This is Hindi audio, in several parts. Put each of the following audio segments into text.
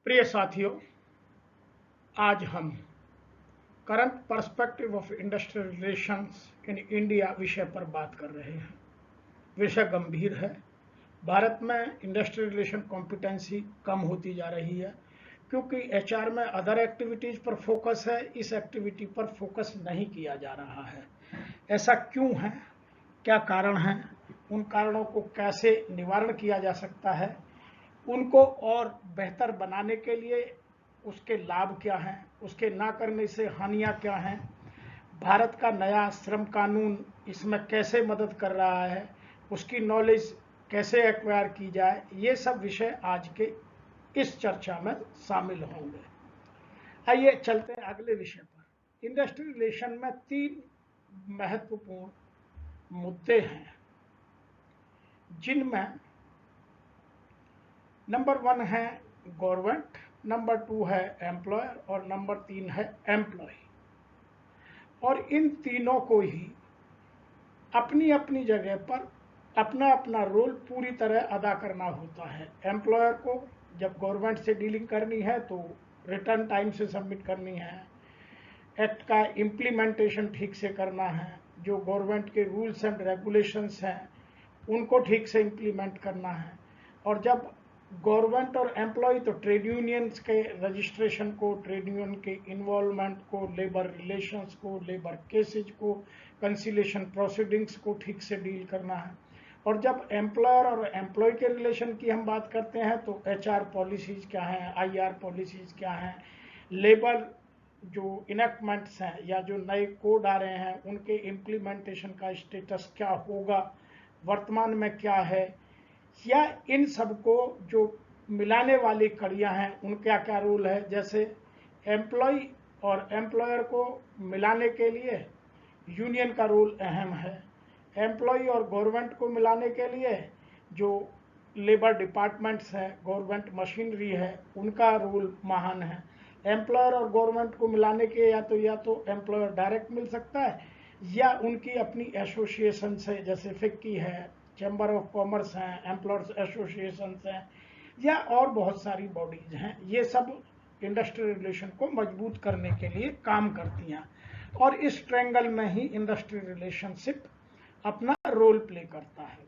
प्रिय साथियों, आज हम current perspective of industrial relations in India विषय पर बात कर रहे हैं। विषय गंभीर है। भारत में इंडस्ट्रियल रिलेशन कॉम्पिटेंसी कम होती जा रही है क्योंकि एचआर में अदर एक्टिविटीज पर फोकस है, इस एक्टिविटी पर फोकस नहीं किया जा रहा है। ऐसा क्यों है, क्या कारण है, उन कारणों को कैसे निवारण किया जा सकता है, उनको और बेहतर बनाने के लिए उसके लाभ क्या हैं, उसके ना करने से हानियां क्या हैं, भारत का नया श्रम कानून इसमें कैसे मदद कर रहा है, उसकी नॉलेज कैसे एक्वायर की जाए, ये सब विषय आज के इस चर्चा में शामिल होंगे। आइए चलते हैं अगले विषय पर। इंडस्ट्रियल रिलेशन में 3 महत्वपूर्ण मुद्दे हैं जिनमें नंबर 1 है गवर्नमेंट, नंबर 2 है एम्प्लॉयर और नंबर 3 है एम्प्लॉय। और इन तीनों को ही अपनी अपनी जगह पर अपना अपना रोल पूरी तरह अदा करना होता है। एम्प्लॉयर को जब गवर्नमेंट से डीलिंग करनी है तो रिटर्न टाइम से सबमिट करनी है, एक्ट का इम्प्लीमेंटेशन ठीक से करना है, जो गवर्नमेंट के रूल्स एंड रेगुलेशंस हैं उनको ठीक से इम्प्लीमेंट करना है। और जब गवर्नमेंट और एम्प्लॉय तो ट्रेड यूनियंस के रजिस्ट्रेशन को, ट्रेड यूनियन के इन्वॉल्वमेंट को, लेबर रिलेशंस को, लेबर केसेज को, कंसिलेशन प्रोसीडिंग्स को ठीक से डील करना है। और जब एम्प्लॉयर और एम्प्लॉय के रिलेशन की हम बात करते हैं तो एचआर पॉलिसीज क्या हैं, आईआर पॉलिसीज क्या हैं, लेबर जो इनेक्टमेंट्स हैं या जो नए कोड आ रहे हैं उनके इम्प्लीमेंटेशन का स्टेटस क्या होगा, वर्तमान में क्या है, या इन सबको जो मिलाने वाली कड़ियां हैं उनका क्या रोल है। जैसे एम्प्लॉय और एम्प्लॉयर को मिलाने के लिए यूनियन का रोल अहम है, एम्प्लॉय और गवर्नमेंट को मिलाने के लिए जो लेबर डिपार्टमेंट्स हैं, गवर्नमेंट मशीनरी है, उनका रोल महान है। एम्प्लॉयर और गवर्नमेंट को मिलाने के या तो एम्प्लॉयर डायरेक्ट मिल सकता है या उनकी अपनी एसोसिएशन है, जैसे फिक्की है, चैम्बर ऑफ कॉमर्स हैं, एम्प्लॉयर्स एसोसिएशन हैं, या और बहुत सारी बॉडीज हैं। ये सब इंडस्ट्रियल रिलेशन को मजबूत करने के लिए काम करती हैं और इस ट्रायंगल में ही इंडस्ट्रियल रिलेशनशिप अपना रोल प्ले करता है।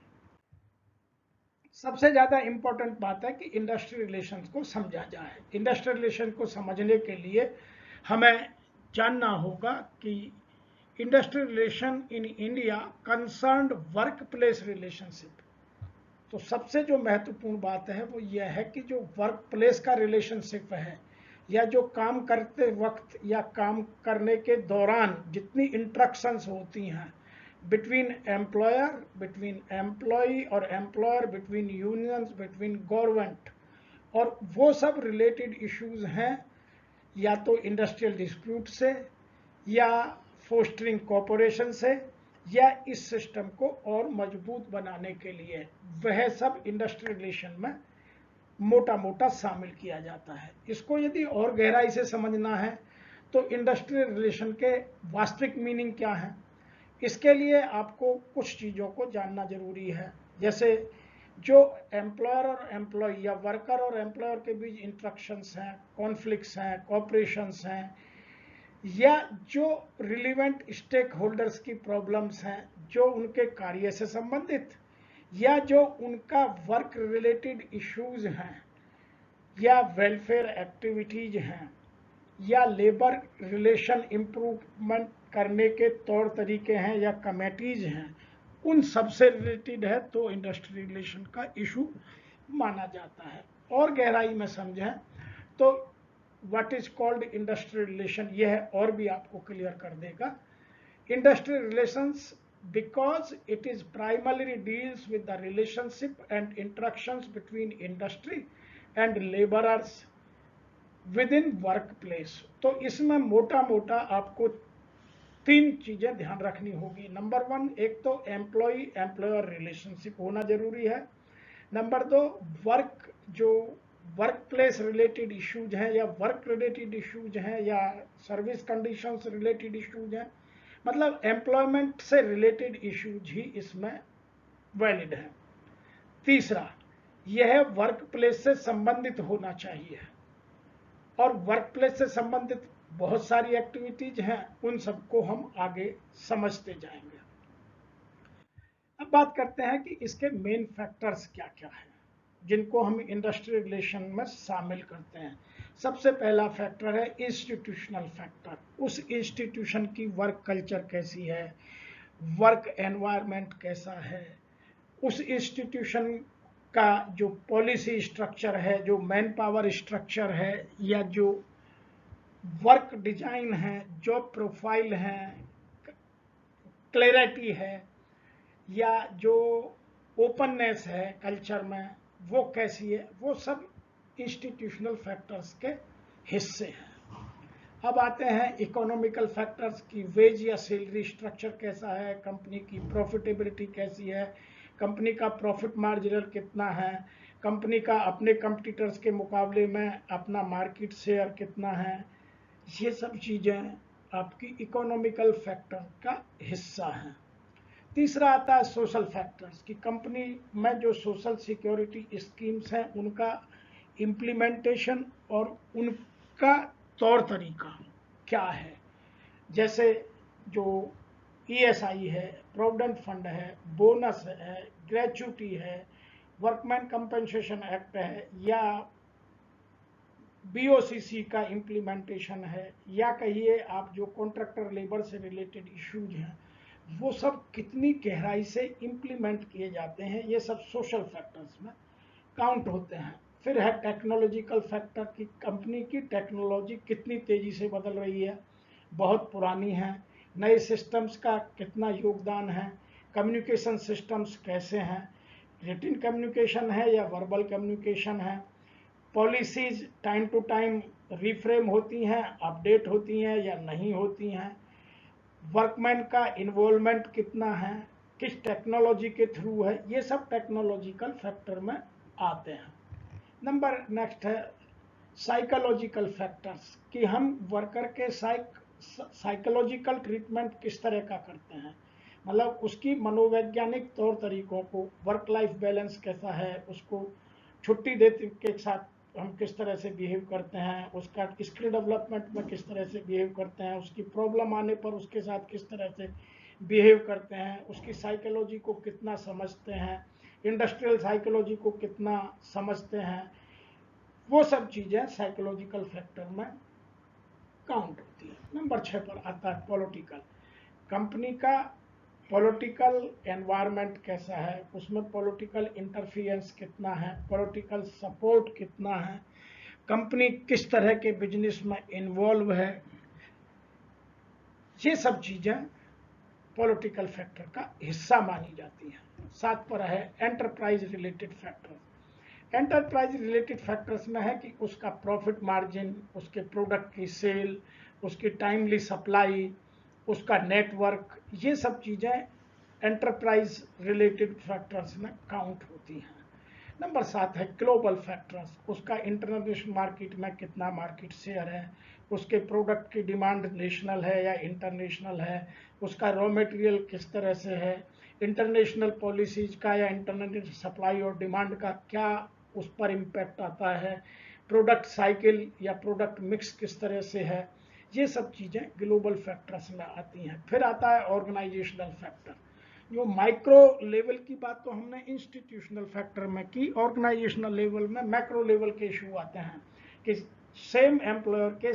सबसे ज़्यादा इंपॉर्टेंट बात है कि इंडस्ट्रियल रिलेशंस को समझा जाए। इंडस्ट्रियल रिलेशन को समझने के लिए हमें जानना होगा कि industrial relation in India concerned work place relationship. तो सबसे जो महत्वपूर्ण बात है वो यह है कि जो वर्क प्लेस का रिलेशनशिप है या जो काम करते वक्त या काम करने के दौरान जितनी इंट्रैक्शंस होती हैं बिटवीन एम्प्लॉयर, बिटवीन एम्प्लॉई और employer, between unions, between government, और वो सब रिलेटेड इश्यूज हैं या तो इंडस्ट्रियल डिस्प्यूट से या फोस्टरिंग कॉरपोरेशन से या इस सिस्टम को और मजबूत बनाने के लिए, वह सब इंडस्ट्रियल रिलेशन में मोटा मोटा शामिल किया जाता है। इसको यदि और गहराई से समझना है तो इंडस्ट्रियल रिलेशन के वास्तविक मीनिंग क्या है, इसके लिए आपको कुछ चीज़ों को जानना जरूरी है। जैसे जो एम्प्लॉयर और एम्प्लॉय या वर्कर और एम्प्लॉयर के बीच इंट्रैक्शंस हैं, कॉन्फ्लिक्ट्स हैं, कॉपरेशंस हैं, या जो रिलीवेंट स्टेक होल्डर्स की प्रॉब्लम्स हैं जो उनके कार्य से संबंधित या जो उनका वर्क रिलेटेड इश्यूज हैं या वेलफेयर एक्टिविटीज हैं या लेबर रिलेशन इम्प्रूवमेंट करने के तौर तरीके हैं या कमेटीज हैं, उन सबसे रिलेटेड है तो इंडस्ट्रियल रिलेशन का इशू माना जाता है। और गहराई में समझें तो what is called industrial relation, यह और भी आपको क्लियर कर देगा। Industrial relations because it is primarily deals with the relationship and interactions between industry and laborers within workplace। तो इसमें मोटा मोटा आपको 3 चीजें ध्यान रखनी होगी। नंबर 1, एक तो एम्प्लॉय एम्प्लॉयर रिलेशनशिप होना जरूरी है। Number 2, work place related issues हैं या वर्क रिलेटेड इश्यूज हैं या सर्विस कंडीशंस रिलेटेड इश्यूज हैं, मतलब एम्प्लॉयमेंट से रिलेटेड इश्यूज ही इसमें वैलिड है। तीसरा, यह वर्क प्लेस से संबंधित होना चाहिए। और वर्क प्लेस से संबंधित बहुत सारी एक्टिविटीज हैं, उन सबको हम आगे समझते जाएंगे। अब बात करते हैं कि इसके मेन फैक्टर्स क्या क्या हैं जिनको हम इंडस्ट्रियल रिलेशन में शामिल करते हैं। सबसे पहला फैक्टर है इंस्टीट्यूशनल फैक्टर। उस इंस्टीट्यूशन की वर्क कल्चर कैसी है, वर्क एनवायरनमेंट कैसा है, उस इंस्टीट्यूशन का जो पॉलिसी स्ट्रक्चर है, जो मैन पावर स्ट्रक्चर है, या जो वर्क डिजाइन है, जॉब प्रोफाइल है, क्लैरिटी है, या जो ओपननेस है कल्चर में, वो कैसी है, वो सब इंस्टीट्यूशनल फैक्टर्स के हिस्से हैं। अब आते हैं इकोनॉमिकल फैक्टर्स की, वेज या सैलरी स्ट्रक्चर कैसा है, कंपनी की प्रॉफिटेबिलिटी कैसी है, कंपनी का प्रॉफिट मार्जिनल कितना है, कंपनी का अपने कंपटीटर्स के मुकाबले में अपना मार्केट शेयर कितना है। ये सब चीज़ें आपकी इकोनॉमिकल फैक्टर का हिस्सा हैं। तीसरा आता है सोशल फैक्टर्स की, कंपनी में जो सोशल सिक्योरिटी स्कीम्स हैं उनका इम्प्लीमेंटेशन और उनका तौर तरीका क्या है। जैसे जो ईएसआई है, प्रोविडेंट फंड है, बोनस है, ग्रेच्युटी है, वर्कमैन कंपनसेशन एक्ट है, या बीओसीसी का इम्प्लीमेंटेशन है, या कहिए आप जो कॉन्ट्रैक्टर लेबर से रिलेटेड इश्यूज हैं वो सब कितनी गहराई से इम्प्लीमेंट किए जाते हैं, ये सब सोशल फैक्टर्स में काउंट होते हैं। फिर है टेक्नोलॉजिकल फैक्टर की, कंपनी की टेक्नोलॉजी कितनी तेज़ी से बदल रही है, बहुत पुरानी है, नए सिस्टम्स का कितना योगदान है, कम्युनिकेशन सिस्टम्स कैसे हैं, रिटन कम्युनिकेशन है या वर्बल कम्युनिकेशन है, policies time to time reframe होती हैं, अपडेट होती हैं या नहीं होती हैं, वर्कमैन का इन्वॉल्वमेंट कितना है, किस टेक्नोलॉजी के थ्रू है, ये सब टेक्नोलॉजिकल फैक्टर में आते हैं। नंबर नेक्स्ट है साइकोलॉजिकल फैक्टर्स कि हम वर्कर के साइकोलॉजिकल ट्रीटमेंट किस तरह का करते हैं, मतलब उसकी मनोवैज्ञानिक तौर तरीकों को, वर्क लाइफ बैलेंस कैसा है, उसको छुट्टी देते के साथ हम किस तरह से बिहेव करते हैं, उसका स्किल डेवलपमेंट में किस तरह से बिहेव करते हैं, उसकी प्रॉब्लम आने पर उसके साथ किस तरह से बिहेव करते हैं, उसकी साइकोलॉजी को कितना समझते हैं, इंडस्ट्रियल साइकोलॉजी को कितना समझते हैं, वो सब चीज़ें साइकोलॉजिकल फैक्टर में काउंट होती है। नंबर 6 पर आता है पॉलिटिकल। कंपनी का पॉलिटिकल एनवायरनमेंट कैसा है, उसमें पॉलिटिकल इंटरफियरेंस कितना है, पॉलिटिकल सपोर्ट कितना है, कंपनी किस तरह के बिजनेस में इन्वॉल्व है, ये सब चीज़ें पॉलिटिकल फैक्टर का हिस्सा मानी जाती हैं। 7 पर है enterprise related factors. Enterprise related factors में है कि उसका प्रॉफिट मार्जिन, उसके प्रोडक्ट की सेल, उसकी टाइमली सप्लाई, उसका नेटवर्क, ये सब चीज़ें एंटरप्राइज रिलेटेड फैक्टर्स में काउंट होती हैं। नंबर 7 है ग्लोबल फैक्टर्स, उसका इंटरनेशनल मार्केट में कितना मार्केट शेयर है, उसके प्रोडक्ट की डिमांड नेशनल है या इंटरनेशनल है, उसका रॉ मटेरियल किस तरह से है, इंटरनेशनल पॉलिसीज का या इंटरनेशनल सप्लाई और डिमांड का क्या उस पर इम्पैक्ट आता है, प्रोडक्ट साइकिल या प्रोडक्ट मिक्स किस तरह से है, ये सब चीज़ें ग्लोबल फैक्टर्स में आती हैं। फिर आता है ऑर्गेनाइजेशनल फैक्टर। जो माइक्रो लेवल की बात तो हमने इंस्टीट्यूशनल फैक्टर में की, ऑर्गेनाइजेशनल लेवल में मैक्रो लेवल के इशू आते हैं कि सेम एम्प्लॉयर के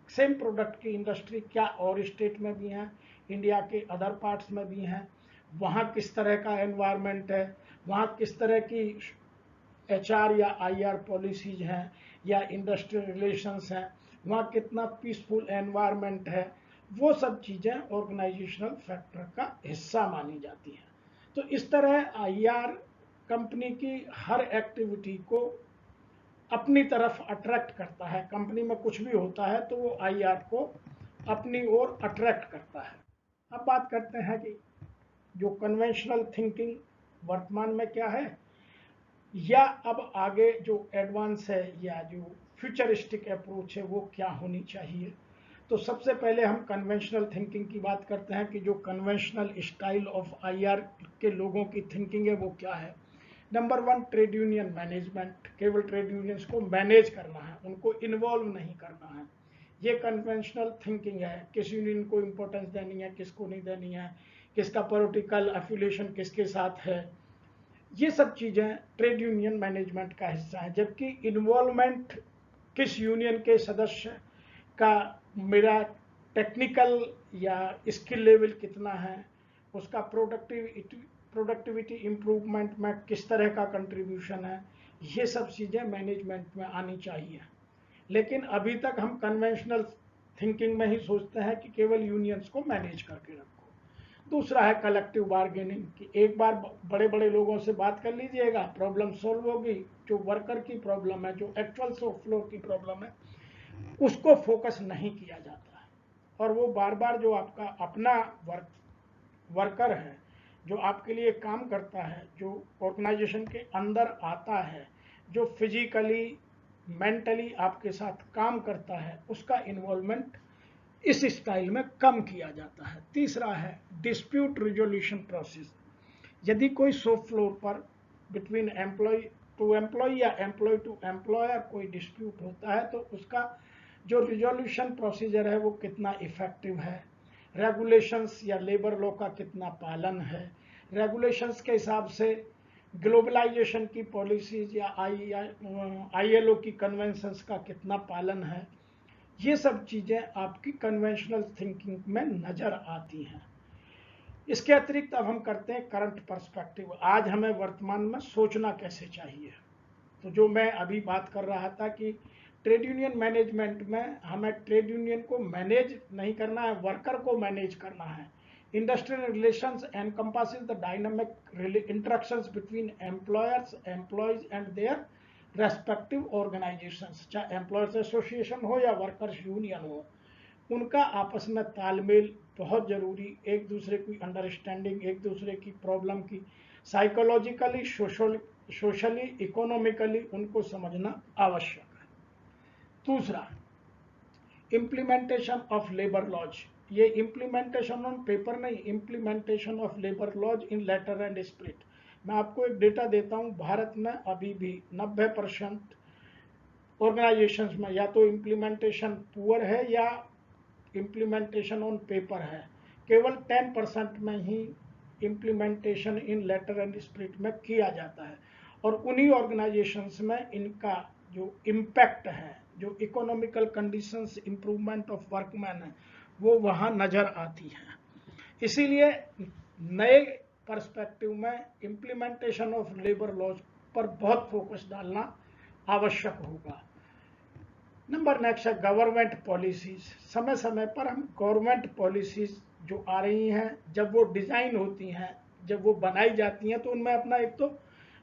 सेम प्रोडक्ट की इंडस्ट्री क्या और स्टेट में भी हैं, इंडिया के अदर पार्ट्स में भी हैं, वहाँ किस तरह का एनवायरनमेंट है, वहाँ किस तरह की HR या IR पॉलिसीज हैं या इंडस्ट्रियल रिलेशंस हैं, वहाँ कितना पीसफुल एनवायरनमेंट है, वो सब चीज़ें ऑर्गेनाइजेशनल फैक्टर का हिस्सा मानी जाती हैं। तो इस तरह IR कंपनी की हर एक्टिविटी को अपनी तरफ अट्रैक्ट करता है। कंपनी में कुछ भी होता है तो वो IR को अपनी ओर अट्रैक्ट करता है। अब बात करते हैं कि जो कन्वेंशनल थिंकिंग वर्तमान में क्या है, या अब आगे जो एडवांस है या जो फ्यूचरिस्टिक अप्रोच है वो क्या होनी चाहिए। तो सबसे पहले हम कन्वेंशनल थिंकिंग की बात करते हैं कि जो कन्वेंशनल स्टाइल ऑफ IR के लोगों की थिंकिंग है वो क्या है। नंबर 1 ट्रेड यूनियन मैनेजमेंट, केवल ट्रेड यूनियंस को मैनेज करना है, उनको इन्वॉल्व नहीं करना है। ये कन्वेंशनल थिंकिंग है, किस यूनियन को इम्पोर्टेंस देनी है, किसको नहीं देनी है, किसका पॉलिटिकल एफिलिएशन किसके साथ है, ये सब चीज़ें ट्रेड यूनियन मैनेजमेंट का हिस्सा है। जबकि इन्वॉल्वमेंट किस यूनियन के सदस्य का मेरा टेक्निकल या स्किल लेवल कितना है, उसका प्रोडक्टिविटी इम्प्रूवमेंट में किस तरह का कंट्रीब्यूशन है, ये सब चीज़ें मैनेजमेंट में आनी चाहिए। लेकिन अभी तक हम कन्वेंशनल थिंकिंग में ही सोचते हैं कि केवल यूनियंस को मैनेज करके रखो। दूसरा है कलेक्टिव बार्गेनिंग, कि एक बार बड़े बड़े लोगों से बात कर लीजिएगा, प्रॉब्लम सॉल्व होगी। जो वर्कर की प्रॉब्लम है, जो एक्चुअल शॉप फ्लोर की प्रॉब्लम है, उसको फोकस नहीं किया जाता है। और वो बार बार जो आपका अपना वर्कर है, जो आपके लिए काम करता है, जो ऑर्गेनाइजेशन के अंदर आता है, जो फिजिकली मेंटली आपके साथ काम करता है, उसका इन्वॉल्वमेंट इस स्टाइल में कम किया जाता है। तीसरा है डिस्प्यूट रिजोल्यूशन प्रोसेस। यदि कोई शॉप फ्लोर पर बिटवीन एम्प्लॉय टू एम्प्लॉय या एम्प्लॉय टू एम्प्लॉयर कोई डिस्प्यूट होता है, तो उसका जो रिजोल्यूशन प्रोसीजर है वो कितना इफेक्टिव है, रेगुलेशंस या लेबर लॉ का कितना पालन है, रेगुलेशंस के हिसाब से ग्लोबलाइजेशन की पॉलिसीज या ILO की कन्वेंशंस का कितना पालन है, ये सब चीज़ें आपकी कन्वेंशनल थिंकिंग में नज़र आती हैं। इसके अतिरिक्त अब हम करते हैं करंट पर्सपेक्टिव। आज हमें वर्तमान में सोचना कैसे चाहिए। तो जो मैं अभी बात कर रहा था कि ट्रेड यूनियन मैनेजमेंट में हमें ट्रेड यूनियन को मैनेज नहीं करना है, वर्कर को मैनेज करना है। Industrial relations encompasses the dynamic interactions between employers, employees and their respective organisations, चाहे एम्प्लॉयर्स एसोसिएशन हो या वर्कर्स यूनियन हो, उनका आपस में तालमेल बहुत ज़रूरी, एक दूसरे की अंडरस्टैंडिंग, एक दूसरे की प्रॉब्लम की साइकोलॉजिकली, सोशली, इकोनॉमिकली उनको समझना आवश्यक है। दूसरा, इम्प्लीमेंटेशन ऑफ लेबर लॉज। ये इम्प्लीमेंटेशन ऑन पेपर नहीं, implementation of labour laws in letter and spirit. मैं आपको एक डेटा देता हूँ, भारत में अभी भी 90% ऑर्गेनाइजेशंस में या तो इम्प्लीमेंटेशन पुअर है या इम्प्लीमेंटेशन ऑन पेपर है। केवल 10% में ही implementation in letter and spirit में किया जाता है। और उन्हीं ऑर्गेनाइजेशंस में इनका जो इम्पैक्ट है, जो economical conditions, improvement of workman है, वो वहाँ नज़र आती है। इसीलिए नए पर्सपेक्टिव में इम्प्लीमेंटेशन ऑफ लेबर लॉज पर बहुत फोकस डालना आवश्यक होगा। नंबर नेक्स्ट है गवर्नमेंट पॉलिसीज। समय समय पर हम गवर्नमेंट पॉलिसीज जो आ रही हैं, जब वो डिज़ाइन होती हैं, जब वो बनाई जाती हैं, तो उनमें अपना एक तो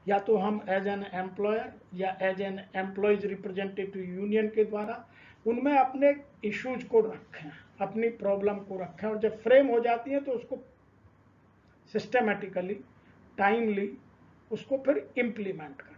या तो हम एज एन एम्प्लॉयर या as an employees representative union के द्वारा उनमें अपने इश्यूज को रखें, अपनी प्रॉब्लम को रखें, और जब फ्रेम हो जाती हैं तो उसको सिस्टमेटिकली, टाइमली उसको फिर इम्प्लीमेंट करें।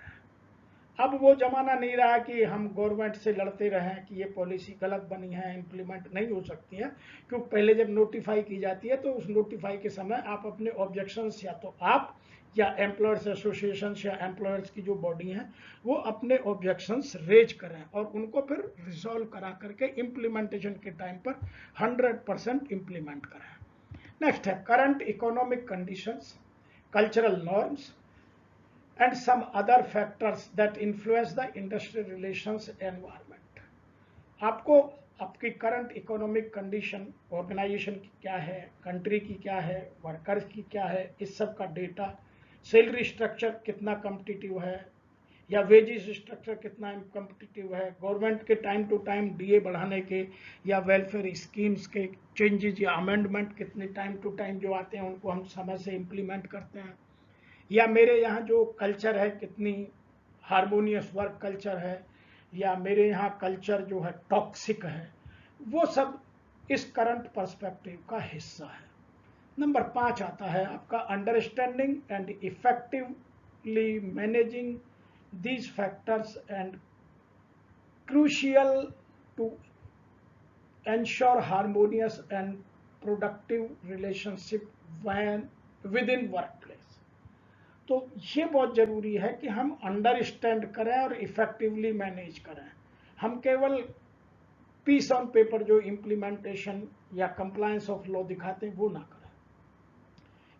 अब वो ज़माना नहीं रहा कि हम गवर्नमेंट से लड़ते रहें कि ये पॉलिसी गलत बनी है, इम्प्लीमेंट नहीं हो सकती है। क्योंकि पहले जब नोटिफाई की जाती है तो उस नोटिफाई के समय आप अपने ऑब्जेक्शंस, या तो आप या एम्प्लॉयर्स एसोसिएशन या एम्प्लॉयर्स की जो बॉडी हैं, वो अपने ऑब्जेक्शंस रेज करें और उनको फिर रिजॉल्व करा करके इम्प्लीमेंटेशन के टाइम पर 100% इम्प्लीमेंट करें। नेक्स्ट है current economic conditions, cultural norms and some other factors that influence the industrial relations environment. आपको आपकी करंट इकोनॉमिक कंडीशन, ऑर्गेनाइजेशन की क्या है, कंट्री की क्या है, वर्कर्स की क्या है, इस सब का डेटा, सैलरी स्ट्रक्चर कितना कम्पिटिटिव है या वेजेस स्ट्रक्चर कितना कम्पिटिटिव है, गवर्नमेंट के टाइम टू टाइम DA बढ़ाने के या वेलफेयर स्कीम्स के चेंजेस या अमेंडमेंट कितने टाइम टू टाइम जो आते हैं उनको हम समय से इम्प्लीमेंट करते हैं, या मेरे यहाँ जो कल्चर है कितनी हारमोनियस वर्क कल्चर है, या मेरे यहाँ कल्चर जो है टॉक्सिक है, वो सब इस करंट पर्सपेक्टिव का हिस्सा है। नंबर 5 आता है आपका understanding and effectively managing these factors and crucial to ensure harmonious and productive relationship within workplace. तो ये बहुत ज़रूरी है कि हम अंडरस्टैंड करें और इफेक्टिवली मैनेज करें। हम केवल पीस ऑन पेपर जो इम्प्लीमेंटेशन या कंप्लायंस ऑफ लॉ दिखाते हैं वो ना करें।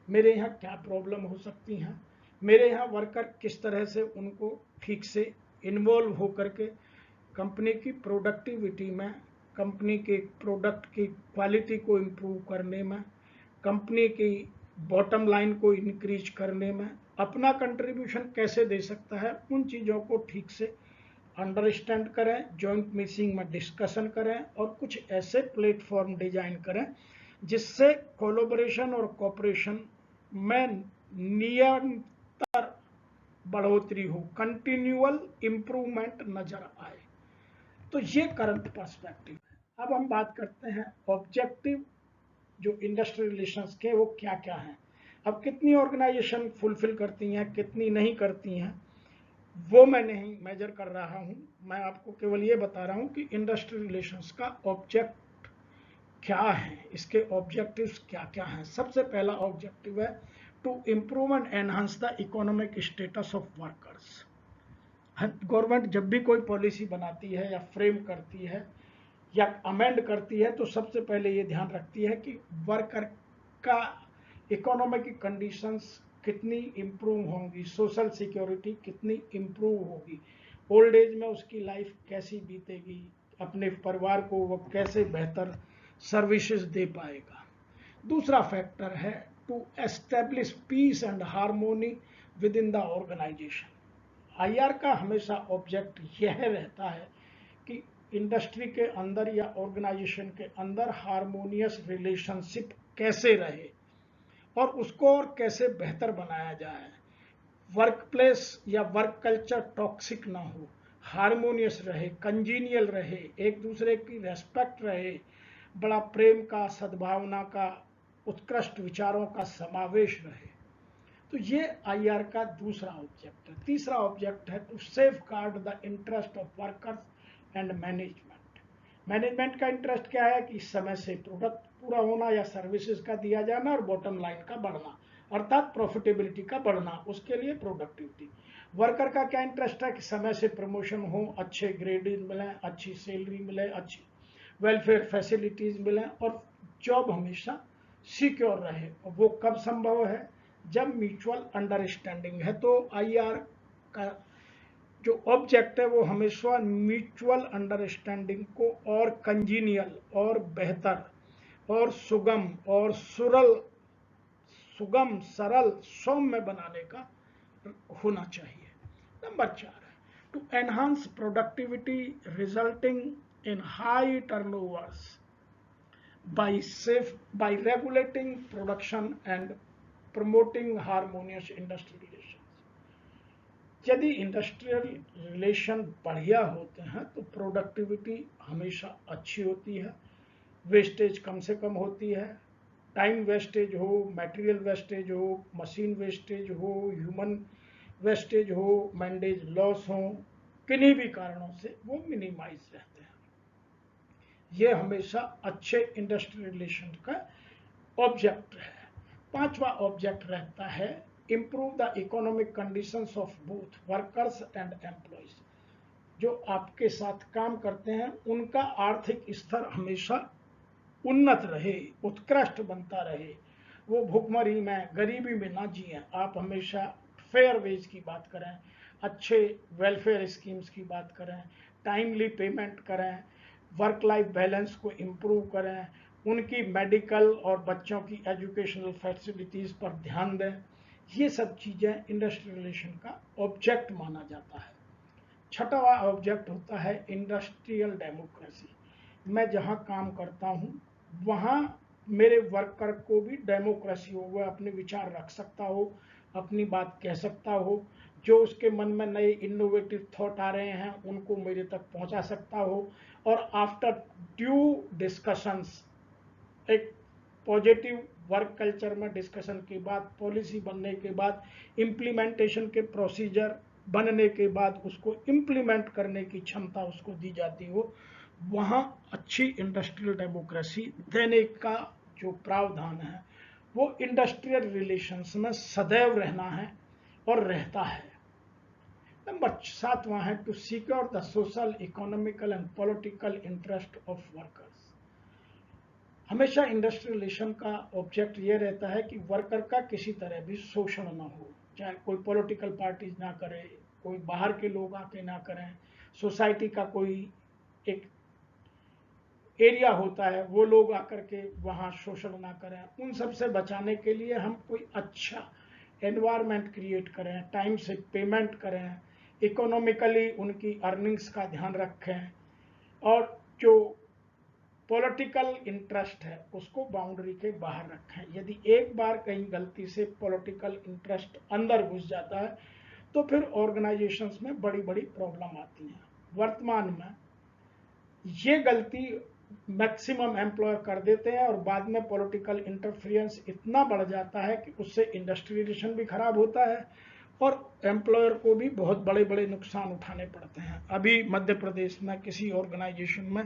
मेरे यहाँ क्या प्रॉब्लम हो सकती हैं, मेरे यहाँ वर्कर किस तरह से उनको ठीक से इन्वॉल्व होकर के कंपनी की प्रोडक्टिविटी में, कंपनी के प्रोडक्ट की क्वालिटी को इम्प्रूव करने में, कंपनी की बॉटम लाइन को इंक्रीज करने में अपना कंट्रीब्यूशन कैसे दे सकता है, उन चीज़ों को ठीक से अंडरस्टैंड करें, जॉइंट मीटिंग में डिस्कशन करें और कुछ ऐसे प्लेटफॉर्म डिजाइन करें जिससे कोलैबोरेशन और कोऑपरेशन में निरंतर बढ़ोतरी हो, कंटिन्यूअल इंप्रूवमेंट नजर आए। तो ये करंट पर्सपेक्टिव है। अब हम बात करते हैं ऑब्जेक्टिव जो इंडस्ट्रियल रिलेशंस के, वो क्या क्या हैं। अब कितनी ऑर्गेनाइजेशन फुलफिल करती हैं, कितनी नहीं करती हैं, वो मैं नहीं मेजर कर रहा हूं। मैं आपको केवल ये बता रहा हूं कि इंडस्ट्रियल रिलेशंस का ऑब्जेक्ट क्या है, इसके ऑब्जेक्टिव्स क्या क्या हैं। सबसे पहला ऑब्जेक्टिव है to improve and enhance the economic status of workers. Government जब भी कोई पॉलिसी बनाती है या फ्रेम करती है या अमेंड करती है तो सबसे पहले ये ध्यान रखती है कि वर्कर का इकोनॉमिक कंडीशंस कितनी इम्प्रूव होंगी, सोशल सिक्योरिटी कितनी इम्प्रूव होगी, ओल्ड एज में उसकी लाइफ कैसी बीतेगी, अपने परिवार को वो कैसे बेहतर सर्विसेज दे पाएगा। दूसरा फैक्टर है to establish peace and harmony within the organisation. IR का हमेशा ऑब्जेक्ट यह रहता है कि इंडस्ट्री के अंदर या ऑर्गेनाइजेशन के अंदर हार्मोनियस रिलेशनशिप कैसे रहे और उसको और कैसे बेहतर बनाया जाए। वर्क प्लेस या वर्क कल्चर टॉक्सिक ना हो, हार्मोनियस रहे, कंजीनियल रहे, एक दूसरे की रेस्पेक्ट रहे, बड़ा प्रेम का, सद्भावना का, उत्कृष्ट विचारों का समावेश रहे। तो ये आईआर का दूसरा ऑब्जेक्ट है। तीसरा ऑब्जेक्ट है to safeguard the interest of workers and management. Management का इंटरेस्ट क्या है कि समय से प्रोडक्ट पूरा होना या सर्विसेज का दिया जाना और बॉटम लाइन का बढ़ना, अर्थात प्रॉफिटेबिलिटी का बढ़ना, उसके लिए प्रोडक्टिविटी। वर्कर का क्या इंटरेस्ट है कि समय से प्रमोशन हो, अच्छे ग्रेडेज मिले, अच्छी सैलरी मिले, अच्छी वेलफेयर फैसिलिटीज मिले और जॉब हमेशा सिक्योर रहे। और वो कब संभव है, जब म्यूचुअल अंडरस्टैंडिंग है। तो आईआर का जो ऑब्जेक्ट है वो हमेशा म्यूचुअल अंडरस्टैंडिंग को और कंजीनियल और बेहतर और सुगम सरल सौम्य बनाने का होना चाहिए। नंबर 4 है to enhance productivity resulting in high turnovers by regulating production and promoting harmonious industrial relations। यदि इंडस्ट्रियल रिलेशन बढ़िया होते हैं तो प्रोडक्टिविटी हमेशा अच्छी होती है, वेस्टेज कम से कम होती है, टाइम वेस्टेज हो, मटेरियल वेस्टेज हो, मशीन वेस्टेज हो, ह्यूमन वेस्टेज हो, मैंडेज लॉस हो, किन्हीं भी कारणों से वो मिनिमाइज रहते हैं। ये हमेशा अच्छे इंडस्ट्रियल रिलेशन का ऑब्जेक्ट है। पांचवा ऑब्जेक्ट रहता है improve the economic conditions of both workers and employees. जो आपके साथ काम करते हैं उनका आर्थिक स्तर हमेशा उन्नत रहे, उत्कृष्ट बनता रहे, वो भुखमरी में, गरीबी में ना जिए। आप हमेशा फेयर वेज की बात करें, अच्छे वेलफेयर स्कीम्स की बात करें, टाइमली पेमेंट करें, वर्क लाइफ बैलेंस को इम्प्रूव करें, उनकी मेडिकल और बच्चों की एजुकेशनल फैसिलिटीज़ पर ध्यान दें। ये सब चीज़ें इंडस्ट्रियल रिलेशन का ऑब्जेक्ट माना जाता है। छठवा ऑब्जेक्ट होता है इंडस्ट्रियल डेमोक्रेसी। मैं जहाँ काम करता हूँ वहाँ मेरे वर्कर को भी डेमोक्रेसी हो, वह अपने विचार रख सकता हो, अपनी बात कह सकता हो, जो उसके मन में नए इनोवेटिव थॉट आ रहे हैं उनको मेरे तक पहुँचा सकता हो, और आफ्टर ड्यू डिस्कशंस, एक पॉजिटिव वर्क कल्चर में डिस्कशन के बाद, पॉलिसी बनने के बाद, इम्प्लीमेंटेशन के प्रोसीजर बनने के बाद उसको इम्प्लीमेंट करने की क्षमता उसको दी जाती हो, वहाँ अच्छी इंडस्ट्रियल डेमोक्रेसी देने का जो प्रावधान है वो इंडस्ट्रियल रिलेशंस में सदैव रहना है। और रहता है। नंबर 7वां है to secure the social, economical and political interest of workers. हमेशा इंडस्ट्रियल रिलेशन का ऑब्जेक्ट ये रहता है कि वर्कर का किसी तरह भी शोषण ना हो, चाहे कोई पॉलिटिकल पार्टीज ना करे, कोई बाहर के लोग आके ना करें, सोसाइटी का कोई एक एरिया होता है वो लोग आकर के वहाँ शोषण ना करें। उन सब से बचाने के लिए हम कोई अच्छा एनवायरनमेंट क्रिएट करें, टाइम से पेमेंट करें, इकोनॉमिकली उनकी अर्निंग्स का ध्यान रखें, और जो पॉलिटिकल इंटरेस्ट है उसको बाउंड्री के बाहर रखें। यदि एक बार कहीं गलती से पॉलिटिकल इंटरेस्ट अंदर घुस जाता है तो फिर ऑर्गेनाइजेशंस में बड़ी बड़ी प्रॉब्लम आती हैं। वर्तमान में ये गलती मैक्सिमम एम्प्लॉयर कर देते हैं और बाद में पॉलिटिकल इंटरफेरेंस इतना बढ़ जाता है कि उससे इंडस्ट्री रिलेशन भी खराब होता है और एम्प्लॉयर को भी बहुत बड़े बड़े नुकसान उठाने पड़ते हैं। अभी मध्य प्रदेश में किसी ऑर्गेनाइजेशन में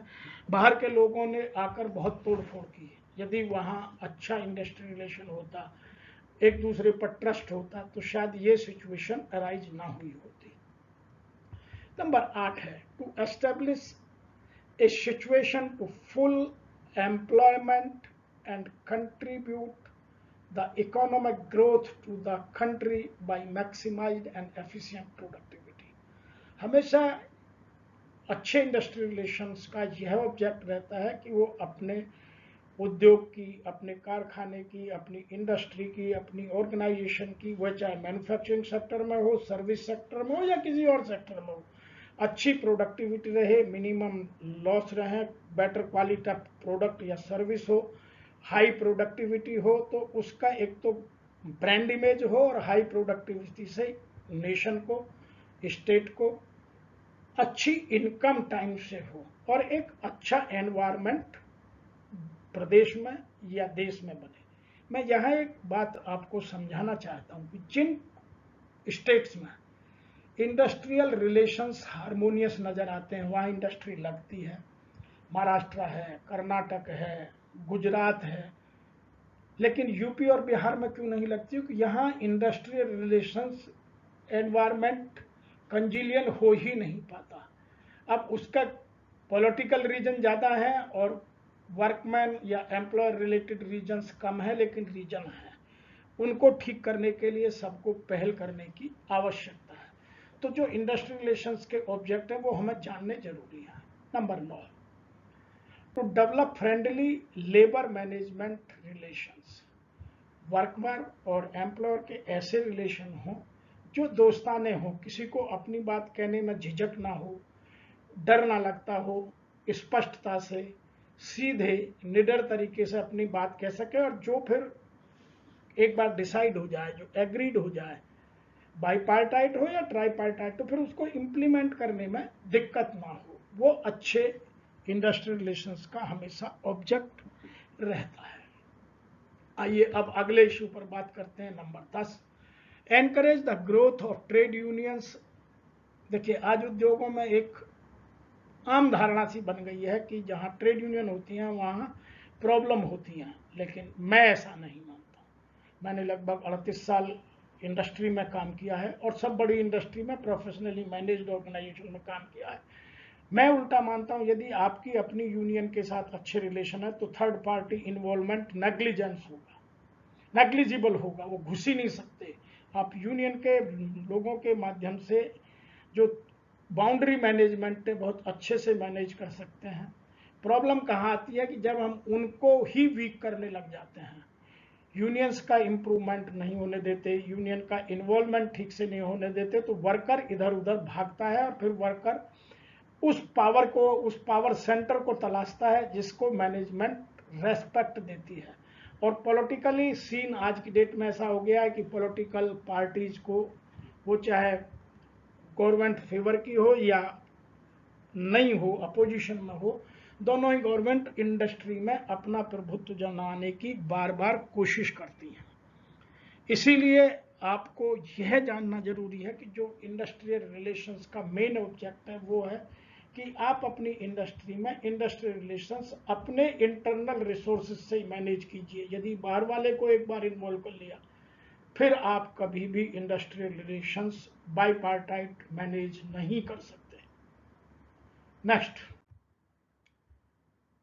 बाहर के लोगों ने आकर बहुत तोड़फोड़ की। यदि वहाँ अच्छा इंडस्ट्री रिलेशन होता, एक दूसरे पर ट्रस्ट होता, तो शायद ये सिचुएशन अराइज ना हुई होती। नंबर 8 है to establish a situation to full employment and contribute the economic growth to the country by maximized and efficient productivity। हमेशा अच्छे इंडस्ट्रियल रिलेशंस का यह ऑब्जेक्ट रहता है कि वो अपने उद्योग की, अपने कारखाने की, अपनी इंडस्ट्री की, अपनी ऑर्गेनाइजेशन की, वह चाहे मैन्युफैक्चरिंग सेक्टर में हो, सर्विस सेक्टर में हो या किसी और सेक्टर में हो, अच्छी प्रोडक्टिविटी रहे, मिनिमम लॉस रहे, बेटर क्वालिटी ऑफ प्रोडक्ट या सर्विस हो, हाई प्रोडक्टिविटी हो, तो उसका एक तो ब्रांड इमेज हो और हाई प्रोडक्टिविटी से नेशन को, स्टेट को अच्छी इनकम टाइम से हो और एक अच्छा एनवायरनमेंट प्रदेश में या देश में बने। मैं यहाँ एक बात आपको समझाना चाहता हूँ कि जिन स्टेट्स में इंडस्ट्रियल रिलेशंस हारमोनियस नजर आते हैं वहाँ इंडस्ट्री लगती है, महाराष्ट्र है, कर्नाटक है, गुजरात है, लेकिन यूपी और बिहार में क्यों नहीं लगती? क्योंकि यहाँ इंडस्ट्रियल रिलेशंस एनवायरनमेंट कंजिलियल हो ही नहीं पाता। अब उसका पॉलिटिकल रीजन ज़्यादा है और वर्कमैन या एम्प्लॉयर रिलेटेड रीजन्स कम है, लेकिन रीजन है, उनको ठीक करने के लिए सबको पहल करने की आवश्यकता है। तो जो इंडस्ट्रियल रिलेशंस के ऑब्जेक्ट है वो हमें जानने जरूरी है। Number 9 to develop friendly labour management relations. Workman और एम्प्लॉयर के ऐसे रिलेशन हो जो दोस्ताने हो, किसी को अपनी बात कहने में झिझक ना हो, डर ना लगता हो, स्पष्टता से सीधे निडर तरीके से अपनी बात कह सके, और जो फिर एक बार डिसाइड हो जाए, जो एग्रीड हो जाए, बाईपार्टाइट हो या ट्राईपार्टाइट, तो फिर उसको इम्प्लीमेंट करने में दिक्कत ना हो, वो अच्छे इंडस्ट्रियल रिलेशंस का हमेशा ऑब्जेक्ट रहता है। आइए अब अगले इश्यू पर बात करते हैं। Number 10 encourage the growth of trade unions. देखिए, आज उद्योगों में एक आम धारणा सी बन गई है कि जहाँ ट्रेड यूनियन होती हैं वहाँ प्रॉब्लम होती हैं, लेकिन मैं ऐसा नहीं मानता। मैंने लगभग 38 साल इंडस्ट्री में काम किया है और सब बड़ी इंडस्ट्री में प्रोफेशनली मैनेज्ड ऑर्गेनाइजेशन में काम किया है। मैं उल्टा मानता हूँ, यदि आपकी अपनी यूनियन के साथ अच्छे रिलेशन है तो थर्ड पार्टी इन्वॉल्वमेंट नेग्लिजेंस होगा, नेग्लिजिबल होगा, वो घुस ही नहीं सकते। आप यूनियन के लोगों के माध्यम से जो बाउंड्री मैनेजमेंट है बहुत अच्छे से मैनेज कर सकते हैं। प्रॉब्लम कहाँ आती है कि जब हम उनको ही वीक करने लग जाते हैं, यूनियंस का इम्प्रूवमेंट नहीं होने देते, यूनियन का इन्वॉल्वमेंट ठीक से नहीं होने देते, तो वर्कर इधर उधर भागता है और फिर वर्कर उस पावर को, उस पावर सेंटर को तलाशता है जिसको मैनेजमेंट रेस्पेक्ट देती है। और पॉलिटिकली सीन आज की डेट में ऐसा हो गया है कि पॉलिटिकल पार्टीज को, वो चाहे गवर्नमेंट फेवर की हो या नहीं हो, अपोजिशन में हो, दोनों ही गवर्नमेंट इंडस्ट्री में अपना प्रभुत्व जमाने की बार बार कोशिश करती हैं। इसीलिए आपको यह जानना जरूरी है कि जो इंडस्ट्रियल रिलेशंस का मेन ऑब्जेक्ट है वो है कि आप अपनी इंडस्ट्री में इंडस्ट्रियल रिलेशंस अपने इंटरनल रिसोर्सेज से मैनेज कीजिए। यदि बाहर वाले को एक बार इन्वॉल्व कर लिया फिर आप कभी भी इंडस्ट्रियल रिलेशंस बाईपार्टाइट मैनेज नहीं कर सकते। Next,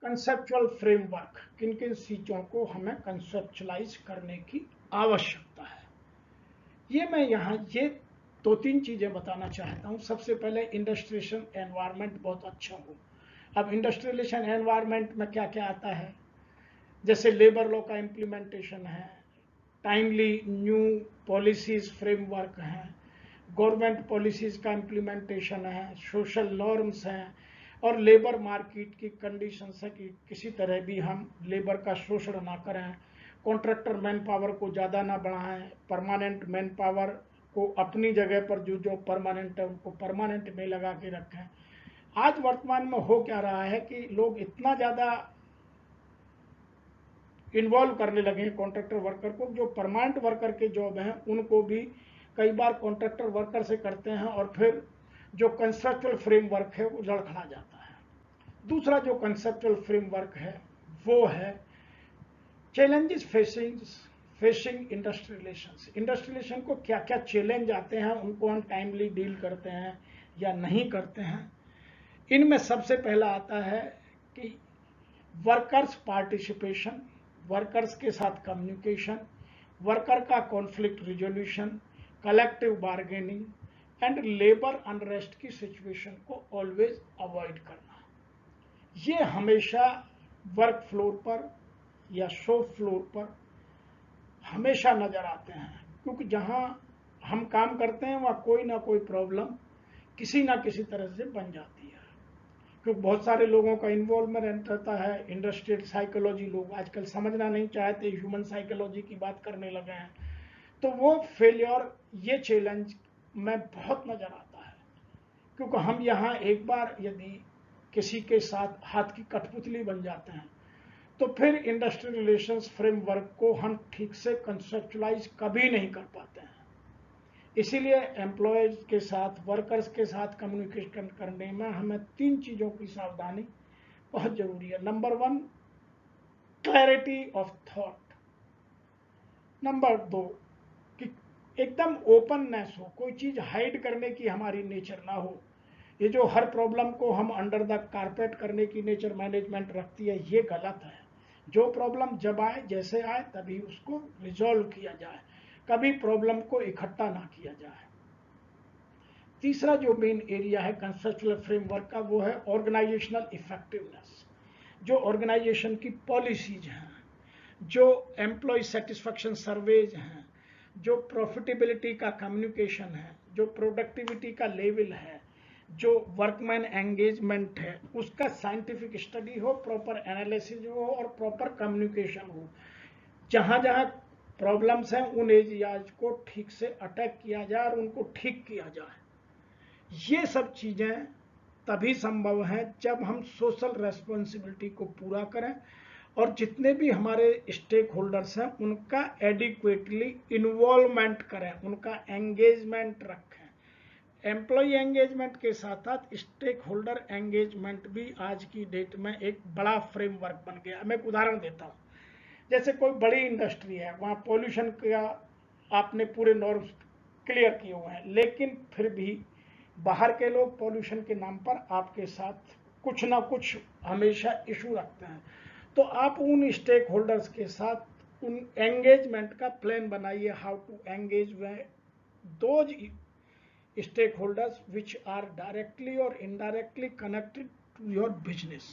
conceptual framework. किन किन चीज़ों को हमें कंसेप्चुलाइज करने की आवश्यकता है, ये मैं यहाँ ये दो तीन चीज़ें बताना चाहता हूँ। सबसे पहले इंडस्ट्रियल एनवायरनमेंट बहुत अच्छा हो। अब इंडस्ट्रियलाइजेशन एनवायरनमेंट में क्या क्या आता है, जैसे लेबर लॉ का इम्प्लीमेंटेशन है, टाइमली न्यू पॉलिसीज फ्रेमवर्क हैं, गवर्नमेंट पॉलिसीज का इम्प्लीमेंटेशन है, सोशल नॉर्म्स हैं, और लेबर मार्केट की कंडीशंस है कि किसी तरह भी हम लेबर का शोषण ना करें, कॉन्ट्रैक्टर मैन पावर को ज़्यादा ना बढ़ाएं, परमानेंट मैन पावर को अपनी जगह पर जो जो परमानेंट है उनको परमानेंट में लगा के रखें। आज वर्तमान में हो क्या रहा है कि लोग इतना ज़्यादा इन्वॉल्व करने लगे हैं कॉन्ट्रैक्टर वर्कर को, जो परमानेंट वर्कर के जॉब हैं उनको भी कई बार कॉन्ट्रैक्टर वर्कर से करते हैं, और फिर जो कंसेप्चुअल फ्रेमवर्क है वो लड़खड़ा जाता है। दूसरा जो कंसेप्चुअल फ्रेमवर्क है वो है challenges facing industrial relations. Industrial relation को क्या क्या चैलेंज आते हैं, उनको हम टाइमली डील करते हैं या नहीं करते हैं। इनमें सबसे पहला आता है कि वर्कर्स पार्टिसिपेशन, वर्कर्स के साथ कम्युनिकेशन, वर्कर का conflict resolution, collective bargaining and labour unrest की सिचुएशन को ऑलवेज अवॉइड करना। ये हमेशा वर्क फ्लोर पर या शॉप फ्लोर पर हमेशा नज़र आते हैं, क्योंकि जहाँ हम काम करते हैं वहाँ कोई ना कोई प्रॉब्लम किसी ना किसी तरह से बन जाती है, क्योंकि बहुत सारे लोगों का इन्वॉल्वमेंट रहता है। इंडस्ट्रियल साइकोलॉजी लोग आजकल समझना नहीं चाहते, ह्यूमन साइकोलॉजी की बात करने लगे हैं, तो वो फेलियर ये चैलेंज में बहुत नज़र आता है, क्योंकि हम यहाँ एक बार यदि किसी के साथ हाथ की कठपुतली बन जाते हैं तो फिर इंडस्ट्रियल रिलेशंस फ्रेमवर्क को हम ठीक से कंसेप्चुलाइज कभी नहीं कर पाते हैं। इसीलिए एम्प्लॉयज के साथ, वर्कर्स के साथ कम्युनिकेशन करने में हमें तीन चीज़ों की सावधानी बहुत जरूरी है। Number one, clarity of thought. Number दो, कि एकदम ओपननेस हो, कोई चीज़ हाइड करने की हमारी नेचर ना हो। ये जो हर प्रॉब्लम को हम अंडर द कारपेट करने की नेचर मैनेजमेंट रखती है, ये गलत है। जो प्रॉब्लम जब आए, जैसे आए, तभी उसको रिजॉल्व किया जाए, कभी प्रॉब्लम को इकट्ठा ना किया जाए। तीसरा जो मेन एरिया है कंसेप्चुअल फ्रेमवर्क का, वो है ऑर्गेनाइजेशनल इफेक्टिवनेस। जो ऑर्गेनाइजेशन की पॉलिसीज हैं, जो एम्प्लॉय सेटिस्फैक्शन सर्वेज हैं, जो प्रॉफिटेबिलिटी का कम्युनिकेशन है, जो प्रोडक्टिविटी का लेवल है, जो वर्कमैन एंगेजमेंट है, उसका साइंटिफिक स्टडी हो, प्रॉपर एनालिसिस हो और प्रॉपर कम्युनिकेशन हो। जहाँ जहाँ प्रॉब्लम्स हैं उन एरियाज को ठीक से अटैक किया जाए और उनको ठीक किया जाए। ये सब चीज़ें तभी संभव है जब हम सोशल रेस्पॉन्सिबिलिटी को पूरा करें और जितने भी हमारे स्टेक होल्डर्स हैं उनका एडिक्वेटली इन्वॉल्वमेंट करें, उनका एंगेजमेंट रखें। एम्प्लॉय एंगेजमेंट के साथ साथ स्टेक होल्डर एंगेजमेंट भी आज की डेट में एक बड़ा फ्रेमवर्क बन गया। मैं एक उदाहरण देता हूँ, जैसे कोई बड़ी इंडस्ट्री है, वहाँ पॉल्यूशन का आपने पूरे नॉर्म्स क्लियर किए हुए हैं, लेकिन फिर भी बाहर के लोग पॉल्यूशन के नाम पर आपके साथ कुछ ना कुछ हमेशा इशू रखते हैं। तो आप उन स्टेक होल्डर्स के साथ उन एंगेजमेंट का प्लान बनाइए, how to engage those stake holders which are directly और indirectly connected to your business,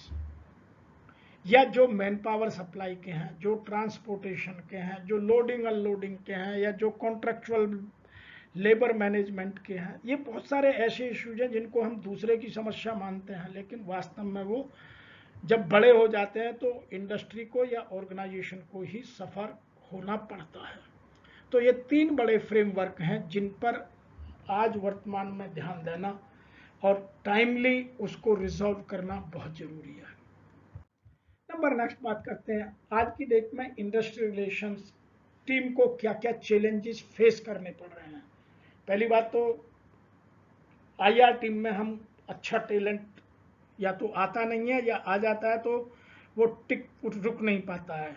या जो मैन पावर सप्लाई के हैं, जो ट्रांसपोर्टेशन के हैं, जो लोडिंग अनलोडिंग के हैं, या जो कॉन्ट्रेक्चुअल लेबर मैनेजमेंट के हैं। ये बहुत सारे ऐसे इश्यूज हैं जिनको हम दूसरे की समस्या मानते हैं, लेकिन वास्तव में वो जब बड़े हो जाते हैं तो इंडस्ट्री को या ऑर्गेनाइजेशन को ही सफ़र होना पड़ता है। तो ये तीन बड़े फ्रेमवर्क हैं जिन पर आज वर्तमान में ध्यान देना और टाइमली उसको रिजॉल्व करना बहुत ज़रूरी है। नंबर नेक्स्ट बात करते हैं, आज की डेट में इंडस्ट्रियल रिलेशंस टीम को क्या क्या चैलेंजेस फेस करने पड़ रहे हैं। पहली बात तो आईआर टीम में हम अच्छा टैलेंट या तो आता नहीं है, या आ जाता है तो वो रुक नहीं पाता है।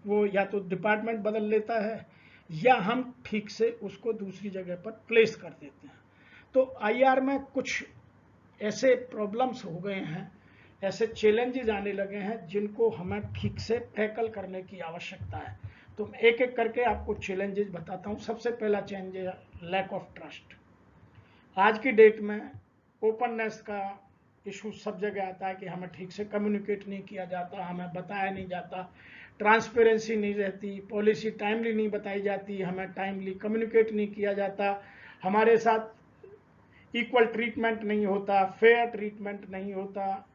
वो या तो डिपार्टमेंट बदल लेता है, या हम ठीक से उसको दूसरी जगह पर प्लेस कर देते हैं। तो आईआर में कुछ ऐसे प्रॉब्लम्स हो गए हैं, ऐसे चैलेंजेस आने लगे हैं जिनको हमें ठीक से टैकल करने की आवश्यकता है। तो मैं एक एक करके आपको चैलेंजेस बताता हूँ। सबसे पहला चैलेंज है लैक ऑफ ट्रस्ट। आज की डेट में ओपननेस का इशू सब जगह आता है कि हमें ठीक से कम्युनिकेट नहीं किया जाता, हमें बताया नहीं जाता, ट्रांसपेरेंसी नहीं रहती, पॉलिसी टाइमली नहीं बताई जाती, हमें टाइमली कम्युनिकेट नहीं किया जाता, हमारे साथ इक्वल ट्रीटमेंट नहीं होता, फेयर ट्रीटमेंट नहीं होता,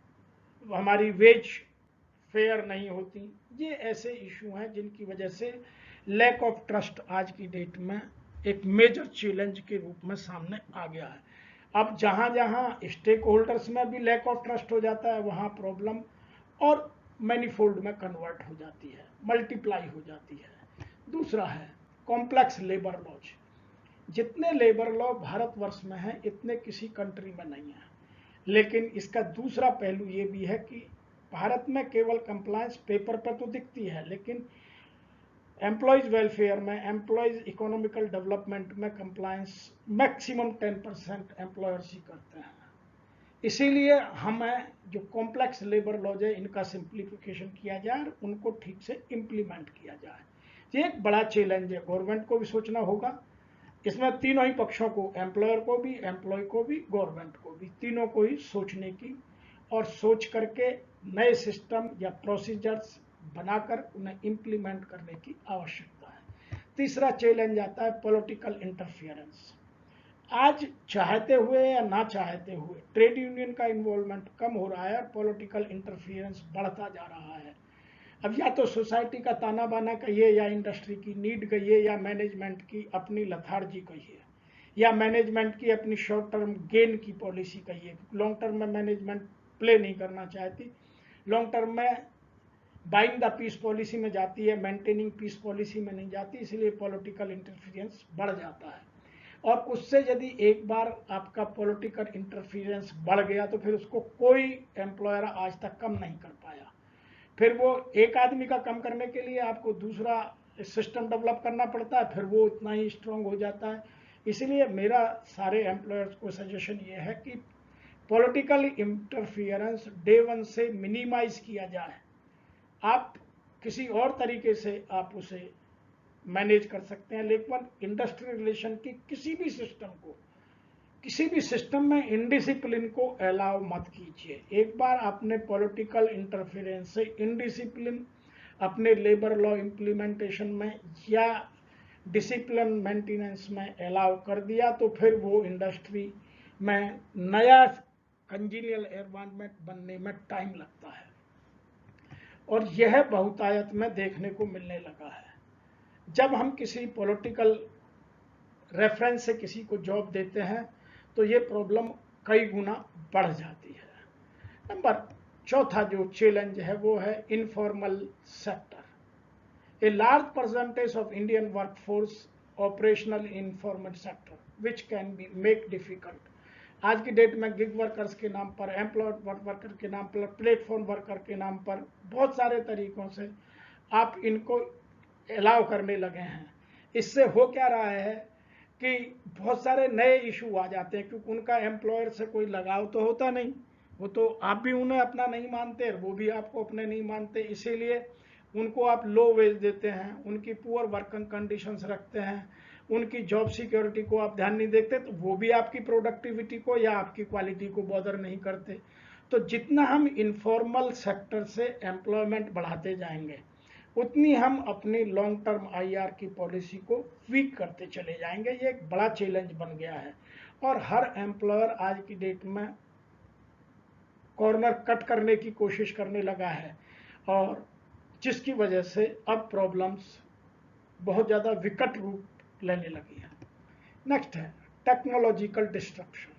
हमारी वेज फेयर नहीं होती। ये ऐसे इशू हैं जिनकी वजह से लैक ऑफ ट्रस्ट आज की डेट में एक मेजर चैलेंज के रूप में सामने आ गया है। अब जहां जहां स्टेक होल्डर्स में भी लैक ऑफ ट्रस्ट हो जाता है, वहां प्रॉब्लम और मैनीफोल्ड में कन्वर्ट हो जाती है, मल्टीप्लाई हो जाती है। दूसरा है कॉम्प्लेक्स लेबर लॉज। जितने लेबर लॉ भारतवर्ष में हैं इतने किसी कंट्री में नहीं है। लेकिन इसका दूसरा पहलू ये भी है कि भारत में केवल कंप्लायंस पेपर पर तो दिखती है, लेकिन एम्प्लॉयज वेलफेयर में, एम्प्लॉयज इकोनॉमिकल डेवलपमेंट में कंप्लायंस मैक्सिमम 10% एम्प्लॉयर्स ही करते हैं। इसीलिए हमें जो कॉम्प्लेक्स लेबर लॉज है इनका सिंप्लीफिकेशन किया जाए और उनको ठीक से इम्प्लीमेंट किया जाए। ये एक बड़ा चैलेंज है, गवर्नमेंट को भी सोचना होगा। इसमें तीनों ही पक्षों को, एम्प्लॉयर को भी, एम्प्लॉय को भी, गवर्नमेंट को भी, तीनों को ही सोचने की और सोच करके नए सिस्टम या प्रोसीजर्स बनाकर उन्हें इम्प्लीमेंट करने की आवश्यकता है। तीसरा चैलेंज आता है पॉलिटिकल इंटरफियरेंस। आज चाहते हुए या ना चाहते हुए ट्रेड यूनियन का इन्वॉल्वमेंट कम हो रहा है और पॉलिटिकल इंटरफियरेंस बढ़ता जा रहा है। अब या तो सोसाइटी का ताना बाना कहिए, या इंडस्ट्री की नीड कहिए, या मैनेजमेंट की अपनी लथार्जी कहिए, या मैनेजमेंट की अपनी शॉर्ट टर्म गेन की पॉलिसी कहिए। लॉन्ग टर्म में मैनेजमेंट प्ले नहीं करना चाहती, लॉन्ग टर्म में बाइंग द पीस पॉलिसी में जाती है, मेंटेनिंग पीस पॉलिसी में नहीं जाती, इसलिए पॉलिटिकल इंटरफियरेंस बढ़ जाता है। और उससे यदि एक बार आपका पॉलिटिकल इंटरफियरेंस बढ़ गया तो फिर उसको कोई एम्प्लॉयर आज तक कम नहीं कर पाया। फिर वो एक आदमी का कम करने के लिए आपको दूसरा सिस्टम डेवलप करना पड़ता है, फिर वो उतना ही स्ट्रांग हो जाता है। इसलिए मेरा सारे एम्प्लॉयर्स को सजेशन ये है कि पॉलिटिकल इंटरफियरेंस डे वन से मिनिमाइज किया जाए। आप किसी और तरीके से आप उसे मैनेज कर सकते हैं, लेकिन इंडस्ट्रियल रिलेशन की किसी भी सिस्टम को, किसी भी सिस्टम में इनडिसिप्लिन को अलाउ मत कीजिए। एक बार आपने पॉलिटिकल इंटरफेरेंस से इनडिसिप्लिन अपने लेबर लॉ इम्प्लीमेंटेशन में या डिसिप्लिन मेंटेनेंस में अलाउ कर दिया तो फिर वो इंडस्ट्री में नया कंजीनियल एनवायरनमेंट बनने में टाइम लगता है, और यह बहुतायत में देखने को मिलने लगा है। जब हम किसी पॉलिटिकल रेफरेंस से किसी को जॉब देते हैं तो ये प्रॉब्लम कई गुना बढ़ जाती है। नंबर चौथा जो चैलेंज है वो है informal sector. A large percentage of Indian workforce operational in informal sector which can be make difficult. आज की डेट में गिग वर्कर्स के नाम पर, एम्प्लॉयड वर्कर के नाम पर, प्लेटफॉर्म वर्कर के नाम पर बहुत सारे तरीकों से आप इनको अलाउ करने लगे हैं। इससे हो क्या रहा है कि बहुत सारे नए इशू आ जाते हैं, क्योंकि उनका एम्प्लॉयर से कोई लगाव तो होता नहीं, वो तो आप भी उन्हें अपना नहीं मानते और वो भी आपको अपने नहीं मानते, इसीलिए उनको आप लो वेज देते हैं, उनकी पुअर वर्किंग कंडीशंस रखते हैं, उनकी जॉब सिक्योरिटी को आप ध्यान नहीं देखते, तो वो भी आपकी प्रोडक्टिविटी को या आपकी क्वालिटी को बॉदर नहीं करते। तो जितना हम इनफॉर्मल सेक्टर से एम्प्लॉयमेंट बढ़ाते जाएंगे उतनी हम अपनी लॉन्ग टर्म आईआर की पॉलिसी को वीक करते चले जाएंगे। ये एक बड़ा चैलेंज बन गया है और हर एम्प्लॉयर आज की डेट में कॉर्नर कट करने की कोशिश करने लगा है, और जिसकी वजह से अब प्रॉब्लम्स बहुत ज़्यादा विकट रूप लेने लगी है। नेक्स्ट है technological disruption.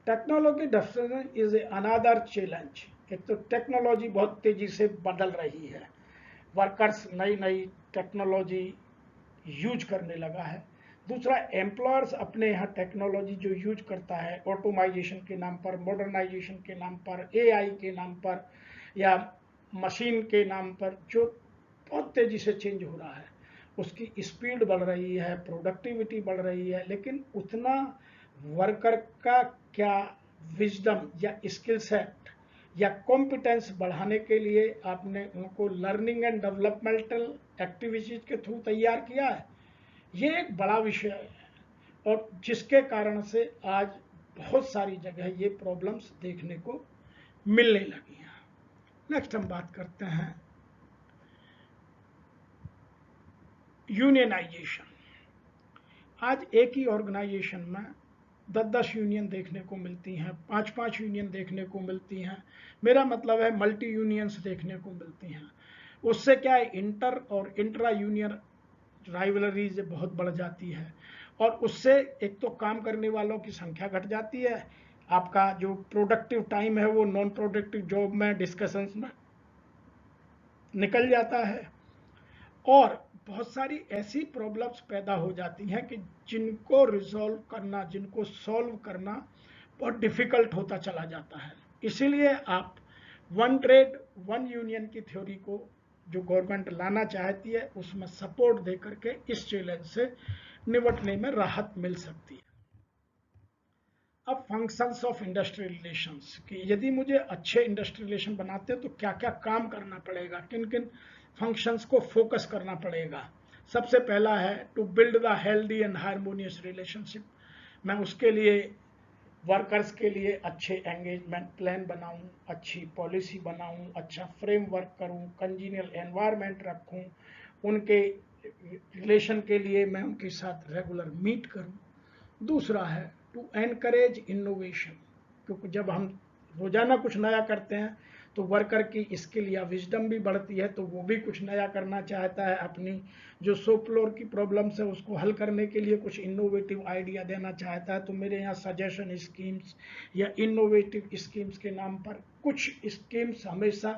Technology disruption is another challenge. एक तो टेक्नोलॉजी बहुत तेजी से बदल रही है, वर्कर्स नई नई टेक्नोलॉजी यूज करने लगा है। दूसरा, एम्प्लॉयर्स अपने यहाँ टेक्नोलॉजी जो यूज करता है ऑटोमाइजेशन के नाम पर, मॉडर्नाइजेशन के नाम पर, एआई के नाम पर या मशीन के नाम पर, जो बहुत तेजी से चेंज हो रहा है, उसकी स्पीड बढ़ रही है, प्रोडक्टिविटी बढ़ रही है, लेकिन उतना वर्कर का क्या विजडम या स्किल सेट या कॉम्पिटेंस बढ़ाने के लिए आपने उनको लर्निंग एंड डेवलपमेंटल एक्टिविटीज के थ्रू तैयार किया है, ये एक बड़ा विषय है और जिसके कारण से आज बहुत सारी जगह ये प्रॉब्लम्स देखने को मिलने लगी हैं। नेक्स्ट हम बात करते हैं यूनियनाइजेशन। आज एक ही ऑर्गेनाइजेशन में 10-10 यूनियन देखने को मिलती हैं, 5-5 यूनियन देखने को मिलती हैं, मेरा मतलब है मल्टी यूनियंस देखने को मिलती हैं। उससे क्या है, इंटर और इंट्रा यूनियन राइवलरीज बहुत बढ़ जाती है और उससे एक तो काम करने वालों की संख्या घट जाती है, आपका जो प्रोडक्टिव टाइम है वो नॉन प्रोडक्टिव जॉब में डिस्कशंस में निकल जाता है और बहुत सारी ऐसी प्रॉब्लम्स पैदा हो जाती हैं कि जिनको रिजॉल्व करना, जिनको सॉल्व करना बहुत डिफिकल्ट होता चला जाता है। इसीलिए आप वन ट्रेड वन यूनियन की थ्योरी को जो गवर्नमेंट लाना चाहती है उसमें सपोर्ट दे करके इस चैलेंज से निपटने में राहत मिल सकती है। अब फंक्शंस ऑफ इंडस्ट्रियल रिलेशंस कि यदि मुझे अच्छे इंडस्ट्रियल रिलेशन बनाते हैं तो क्या क्या काम करना पड़ेगा, किन किन फंक्शंस को फोकस करना पड़ेगा। सबसे पहला है to build the healthy and harmonious relationship. मैं उसके लिए वर्कर्स के लिए अच्छे एंगेजमेंट प्लान बनाऊं, अच्छी पॉलिसी बनाऊं, अच्छा फ्रेमवर्क करूं, कंजीनियल एनवायरनमेंट रखूं, उनके रिलेशन के लिए मैं उनके साथ रेगुलर मीट करूं। दूसरा है टू एनकरेज इनोवेशन, क्योंकि जब हम रोजाना कुछ नया करते हैं तो वर्कर की स्किल या विजडम भी बढ़ती है, तो वो भी कुछ नया करना चाहता है, अपनी जो शॉप फ्लोर की प्रॉब्लम्स है उसको हल करने के लिए कुछ इनोवेटिव आइडिया देना चाहता है। तो मेरे यहाँ सजेशन स्कीम्स या इनोवेटिव स्कीम्स के नाम पर कुछ स्कीम्स हमेशा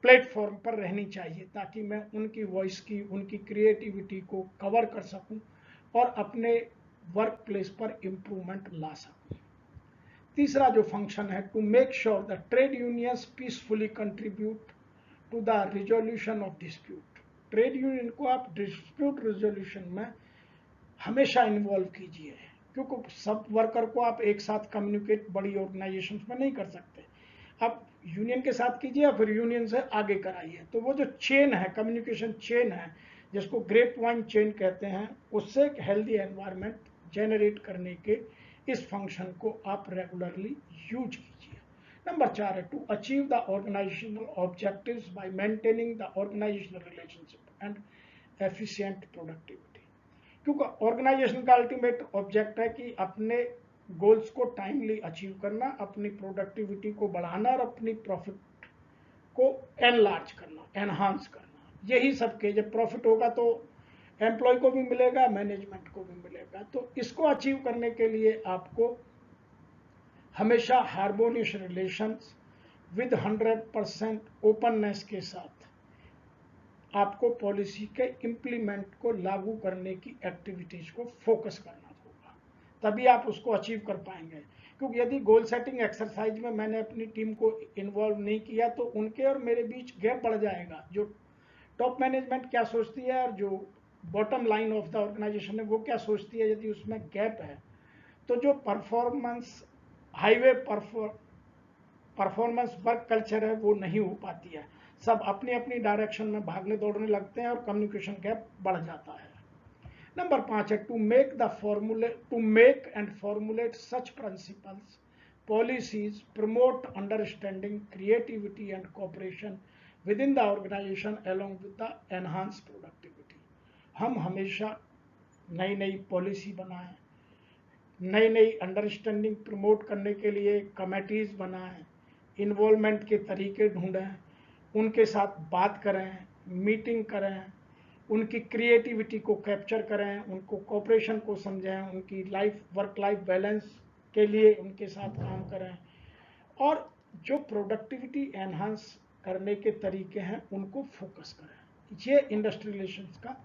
प्लेटफॉर्म पर रहनी चाहिए ताकि मैं उनकी वॉइस की, उनकी क्रिएटिविटी को कवर कर सकूं और अपने वर्क प्लेस पर इम्प्रूवमेंट ला सकूं। तीसरा जो फंक्शन है to make sure the trade unions peacefully contribute to the resolution of dispute. Trade union को आप डिस्प्यूट रिजोल्यूशन में हमेशा इन्वॉल्व कीजिए, क्योंकि सब वर्कर को आप एक साथ कम्युनिकेट बड़ी ऑर्गेनाइजेशन में नहीं कर सकते। आप यूनियन के साथ कीजिए फिर यूनियन से आगे कराइए। तो वो जो चेन है, कम्युनिकेशन चेन है, जिसको ग्रेप वाइन चेन कहते हैं, उससे एक हेल्दी एनवायरनमेंट जनरेट करने के इस फंक्शन को आप रेगुलरली यूज कीजिए। नंबर 4 है to achieve the organisational objectives by maintaining the organisational relationship and efficient productivity. क्योंकि ऑर्गेनाइजेशन का अल्टीमेट ऑब्जेक्ट है कि अपने गोल्स को टाइमली अचीव करना, अपनी प्रोडक्टिविटी को बढ़ाना और अपनी प्रॉफिट को एनलार्ज करना, एनहांस करना। यही सबके जब प्रॉफिट होगा तो एम्प्लॉय को भी मिलेगा, मैनेजमेंट को भी मिलेगा। तो इसको अचीव करने के लिए आपको हमेशा हार्मोनियस रिलेशंस विद 100% ओपननेस के साथ आपको पॉलिसी के इम्प्लीमेंट को लागू करने की एक्टिविटीज को फोकस करना होगा, तभी आप उसको अचीव कर पाएंगे। क्योंकि यदि गोल सेटिंग एक्सरसाइज में मैंने अपनी टीम को इन्वॉल्व नहीं किया तो उनके और मेरे बीच गैप बढ़ जाएगा। जो टॉप मैनेजमेंट क्या सोचती है और जो bottom line of the organisation है वो क्या सोचती है, यदि उसमें गैप है तो जो performance highway performance work culture है वो नहीं हो पाती है। सब अपनी अपनी डायरेक्शन में भागने दौड़ने लगते हैं और कम्युनिकेशन गैप बढ़ जाता है। नंबर 5 है to make and formulate such principles policies promote understanding creativity and cooperation within the organisation along with the enhance productivity. हम हमेशा नई नई पॉलिसी बनाएं, नई नई अंडरस्टैंडिंग प्रमोट करने के लिए कमेटीज बनाएं, इन्वॉल्वमेंट के तरीके ढूंढें, उनके साथ बात करें, मीटिंग करें, उनकी क्रिएटिविटी को कैप्चर करें, उनको कोऑपरेशन को समझें, उनकी वर्क लाइफ बैलेंस के लिए उनके साथ काम करें और जो प्रोडक्टिविटी एनहांस करने के तरीके हैं उनको फोकस करें। ये इंडस्ट्रियल रिलेशंस का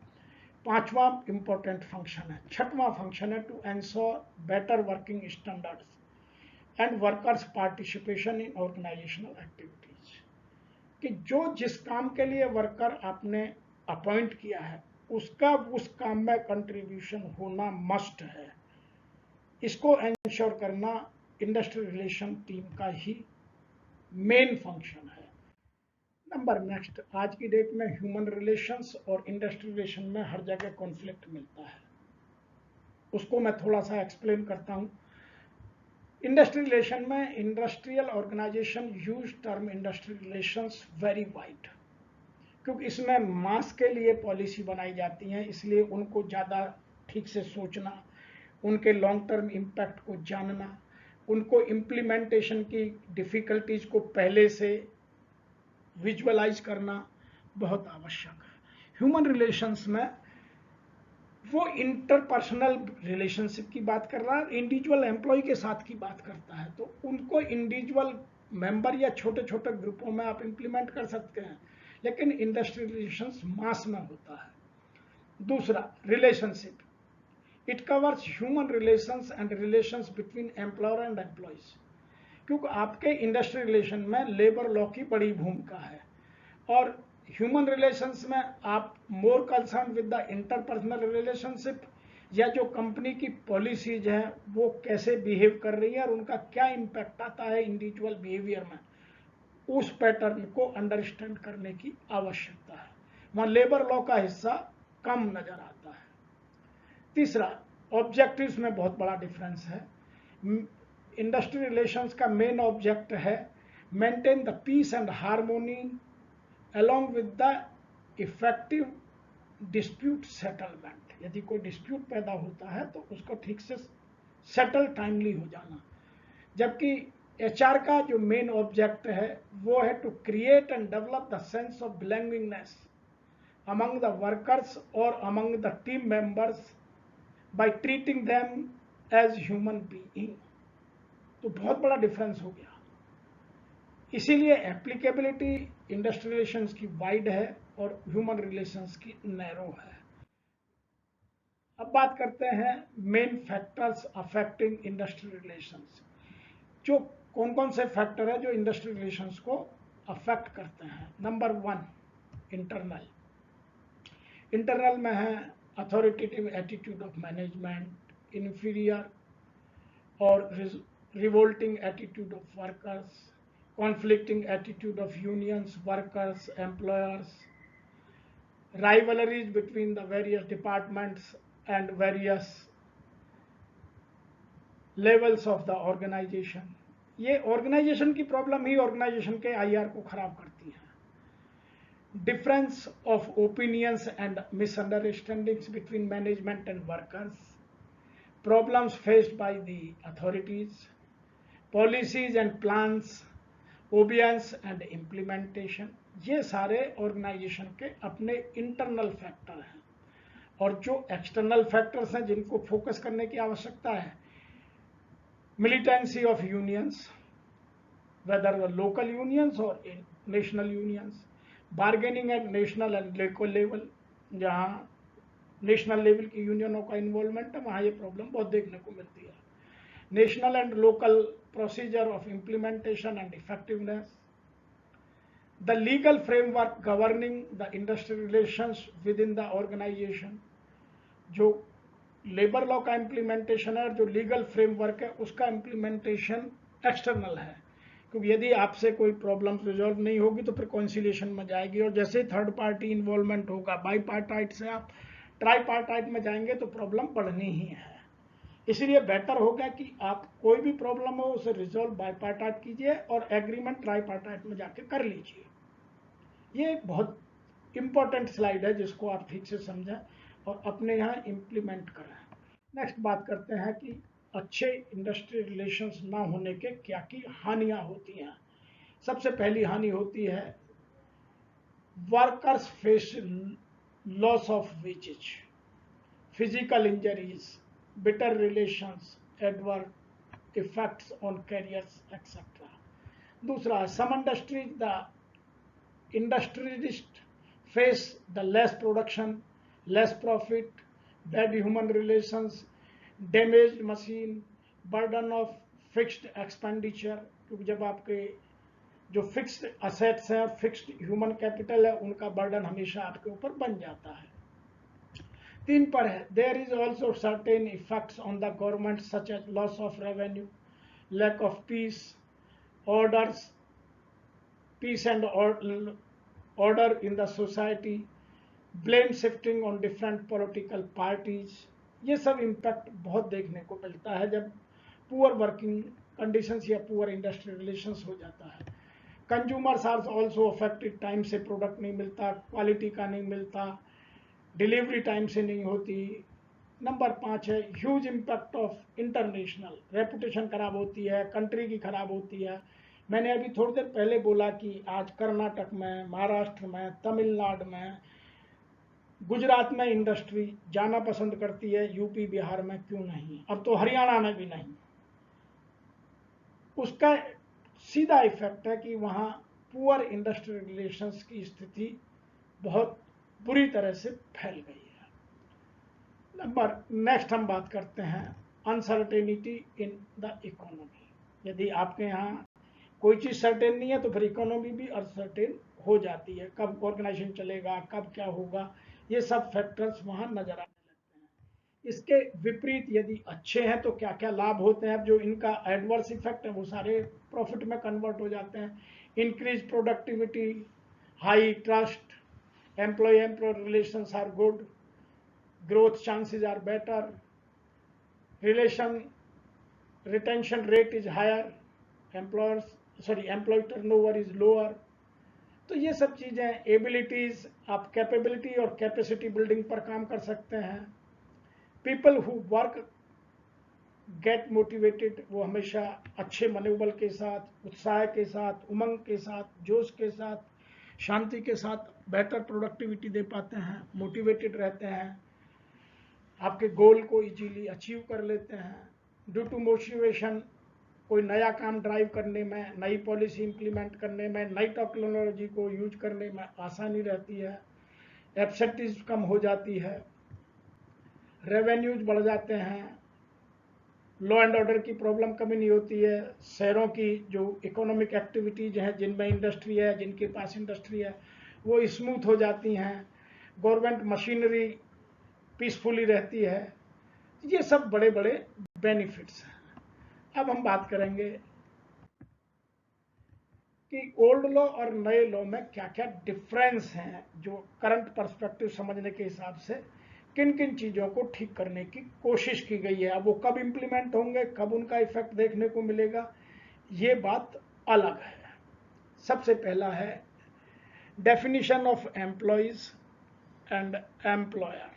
5वां इंपॉर्टेंट फंक्शन है। 6वां फंक्शन है to ensure better working standards and workers participation in organisational activities. कि जो जिस काम के लिए वर्कर आपने अपॉइंट किया है उसका उस काम में कंट्रीब्यूशन होना मस्ट है। इसको एंश्योर करना इंडस्ट्रियल रिलेशन टीम का ही मेन फंक्शन है। नंबर नेक्स्ट, आज की डेट में ह्यूमन रिलेशंस और इंडस्ट्रियल रिलेशन में हर जगह कॉन्फ्लिक्ट मिलता है, उसको मैं थोड़ा सा एक्सप्लेन करता हूं। इंडस्ट्रियल रिलेशन में industrial organisation use term industrial relations very wide, क्योंकि इसमें मास के लिए पॉलिसी बनाई जाती है, इसलिए उनको ज़्यादा ठीक से सोचना, उनके लॉन्ग टर्म इम्पैक्ट को जानना, उनको इम्प्लीमेंटेशन की डिफ़िकल्टीज को पहले से विजुअलाइज करना बहुत आवश्यक है। ह्यूमन रिलेशंस में वो इंटरपर्सनल रिलेशनशिप की बात कर रहा है, इंडिविजुअल एम्प्लॉय के साथ की बात करता है, तो उनको इंडिविजुअल मेंबर या छोटे छोटे ग्रुपों में आप इंप्लीमेंट कर सकते हैं, लेकिन इंडस्ट्रियल रिलेशंस मास में होता है। दूसरा, relationship, it covers human relations and relations between employer and employees, क्योंकि आपके इंडस्ट्रियल रिलेशन में लेबर लॉ की बड़ी भूमिका है, और ह्यूमन रिलेशंस में आप more concern with the interpersonal relationship, या जो कंपनी की पॉलिसीज हैं वो कैसे बिहेव कर रही है और उनका क्या इम्पैक्ट आता है इंडिविजुअल बिहेवियर में, उस पैटर्न को अंडरस्टैंड करने की आवश्यकता है। वहाँ लेबर लॉ का हिस्सा कम नजर आता है। तीसरा, ऑब्जेक्टिव्स में बहुत बड़ा डिफरेंस है। इंडस्ट्रियल रिलेशंस का मेन ऑब्जेक्ट है maintain the peace and harmony along with the effective dispute settlement। यदि कोई डिस्प्यूट पैदा होता है तो उसको ठीक से सेटल टाइमली हो जाना। जबकि एचआर का जो मेन ऑब्जेक्ट है वो है to create and develop the sense of belongingness among the workers और among the team members by treating them as human being. तो बहुत बड़ा डिफरेंस हो गया, इसीलिए एप्लीकेबिलिटी इंडस्ट्रियल रिलेशंस की वाइड है और ह्यूमन रिलेशंस की नैरो है। अब बात करते हैं main factors affecting industrial relations. जो कौन कौन से फैक्टर है जो इंडस्ट्रियल रिलेशंस को अफेक्ट करते हैं। Number 1, internal. इंटरनल में है authoritative attitude of management, inferior और revolting attitude of workers, conflicting attitude of unions, workers, employers, rivalries between the various departments and various levels of the organization। ये ऑर्गेनाइजेशन की प्रॉब्लम ही ऑर्गेनाइजेशन के आईआर को खराब करती है। Difference of opinions and misunderstandings between management and workers, problems faced by the authorities, policies and plans, obedience and implementation, ये सारे ऑर्गेनाइजेशन के अपने इंटरनल फैक्टर हैं। और जो एक्सटर्नल फैक्टर्स हैं जिनको फोकस करने की आवश्यकता है, militancy of unions, whether local unions और national unions, bargaining at national and local level, जहाँ नेशनल लेवल की यूनियनों का इन्वॉल्वमेंट है वहाँ ये प्रॉब्लम बहुत देखने को मिलती है। National and local procedure of implementation and effectiveness, the legal framework governing the industrial relations within the organization, जो लेबर लॉ का इम्प्लीमेंटेशन है और जो लीगल फ्रेमवर्क है उसका इम्प्लीमेंटेशन एक्सटर्नल है, क्योंकि यदि आपसे कोई प्रॉब्लम रिजॉल्व नहीं होगी तो फिर कॉन्सिलिएशन में जाएगी, और जैसे थर्ड पार्टी इन्वॉल्वमेंट होगा, बाईपार्टाइट से आप ट्राईपार्टाइट में जाएंगे तो प्रॉब्लम बढ़नी ही है। इसलिए बेटर होगा कि आप कोई भी प्रॉब्लम हो उसे रिजॉल्व बाईपार्टाइट कीजिए और एग्रीमेंट ट्राईपार्टाइट में जाके कर लीजिए। ये एक बहुत इंपॉर्टेंट स्लाइड है जिसको आप ठीक से समझें और अपने यहाँ इम्प्लीमेंट करें। नेक्स्ट बात करते हैं कि अच्छे इंडस्ट्रियल रिलेशंस ना होने के क्या की हानियां होती हैं। सबसे पहली हानि होती है workers face loss of wages, physical injuries, bitter relations, adverse effects on careers, etc. दूसरा, some industries, the industrialists face the less production, less profit, bad human relations, damaged machine, burden of fixed expenditure, क्योंकि जब आपके जो फिक्स्ड असेट्स हैं और फिक्स्ड ह्यूमन कैपिटल है उनका बर्डन हमेशा आपके ऊपर बन जाता है। तीन पर है, there is also certain effects on the government such as loss of revenue, lack of peace, orders, peace and order in the society, blame shifting on different political parties. ये सब इम्पैक्ट बहुत देखने को मिलता है जब पुअर वर्किंग कंडीशंस या पुअर इंडस्ट्रियल रिलेशंस हो जाता है। Consumers are also affected, time से प्रोडक्ट नहीं मिलता, क्वालिटी का नहीं मिलता, डिलीवरी टाइम से नहीं होती। नंबर 5 है huge impact of international, reputation खराब होती है, कंट्री की खराब होती है। मैंने अभी थोड़ी देर पहले बोला कि आज कर्नाटक में, महाराष्ट्र में, तमिलनाडु में, गुजरात में इंडस्ट्री जाना पसंद करती है, यूपी बिहार में क्यों नहीं, अब तो हरियाणा में भी नहीं। उसका सीधा इफेक्ट है कि वहाँ पुअर इंडस्ट्रियल रिलेशंस की स्थिति बहुत बुरी तरह से फैल गई है। नंबर नेक्स्ट हम बात करते हैं अनसर्टेनिटी इन द इकोनॉमी। यदि आपके यहाँ कोई चीज़ सर्टेन नहीं है तो फिर इकोनॉमी भी अनसर्टेन हो जाती है, कब ऑर्गेनाइजेशन चलेगा, कब क्या होगा, ये सब फैक्टर्स वहाँ नजर आने लगते हैं। इसके विपरीत यदि अच्छे हैं तो क्या क्या लाभ होते हैं, जो इनका एडवर्स इफेक्ट है वो सारे प्रॉफिट में कन्वर्ट हो जाते हैं। Increase productivity, high trust, employee relations are good, growth chances are better, retention rate is higher, employee turnover is lower। तो ये सब चीज़ें, एबिलिटीज, आप कैपेबिलिटी और कैपेसिटी बिल्डिंग पर काम कर सकते हैं। People who work get motivated, वो हमेशा अच्छे मनोबल के साथ, उत्साह के साथ, उमंग के साथ, जोश के साथ, शांति के साथ बेहतर प्रोडक्टिविटी दे पाते हैं, मोटिवेटेड रहते हैं, आपके गोल को इजीली अचीव कर लेते हैं। ड्यू टू मोटिवेशन, कोई नया काम ड्राइव करने में, नई पॉलिसी इंप्लीमेंट करने में, नई टेक्नोलॉजी को यूज करने में आसानी रहती है। एब्सेंटीज कम हो जाती है, रेवेन्यूज बढ़ जाते हैं, लॉ एंड ऑर्डर की प्रॉब्लम कमी नहीं होती है। शहरों की जो इकोनॉमिक एक्टिविटीज हैं, जिनमें इंडस्ट्री है, जिनके पास इंडस्ट्री है, वो स्मूथ हो जाती हैं। गवर्नमेंट मशीनरी पीसफुली रहती है। ये सब बड़े बड़े बेनिफिट्स हैं। अब हम बात करेंगे कि ओल्ड लॉ और नए लॉ में क्या क्या डिफरेंस हैं, जो करंट पर्सपेक्टिव समझने के हिसाब से किन किन चीज़ों को ठीक करने की कोशिश की गई है। अब वो कब इम्प्लीमेंट होंगे, कब उनका इफेक्ट देखने को मिलेगा, ये बात अलग है। सबसे पहला है definition of employees and employer.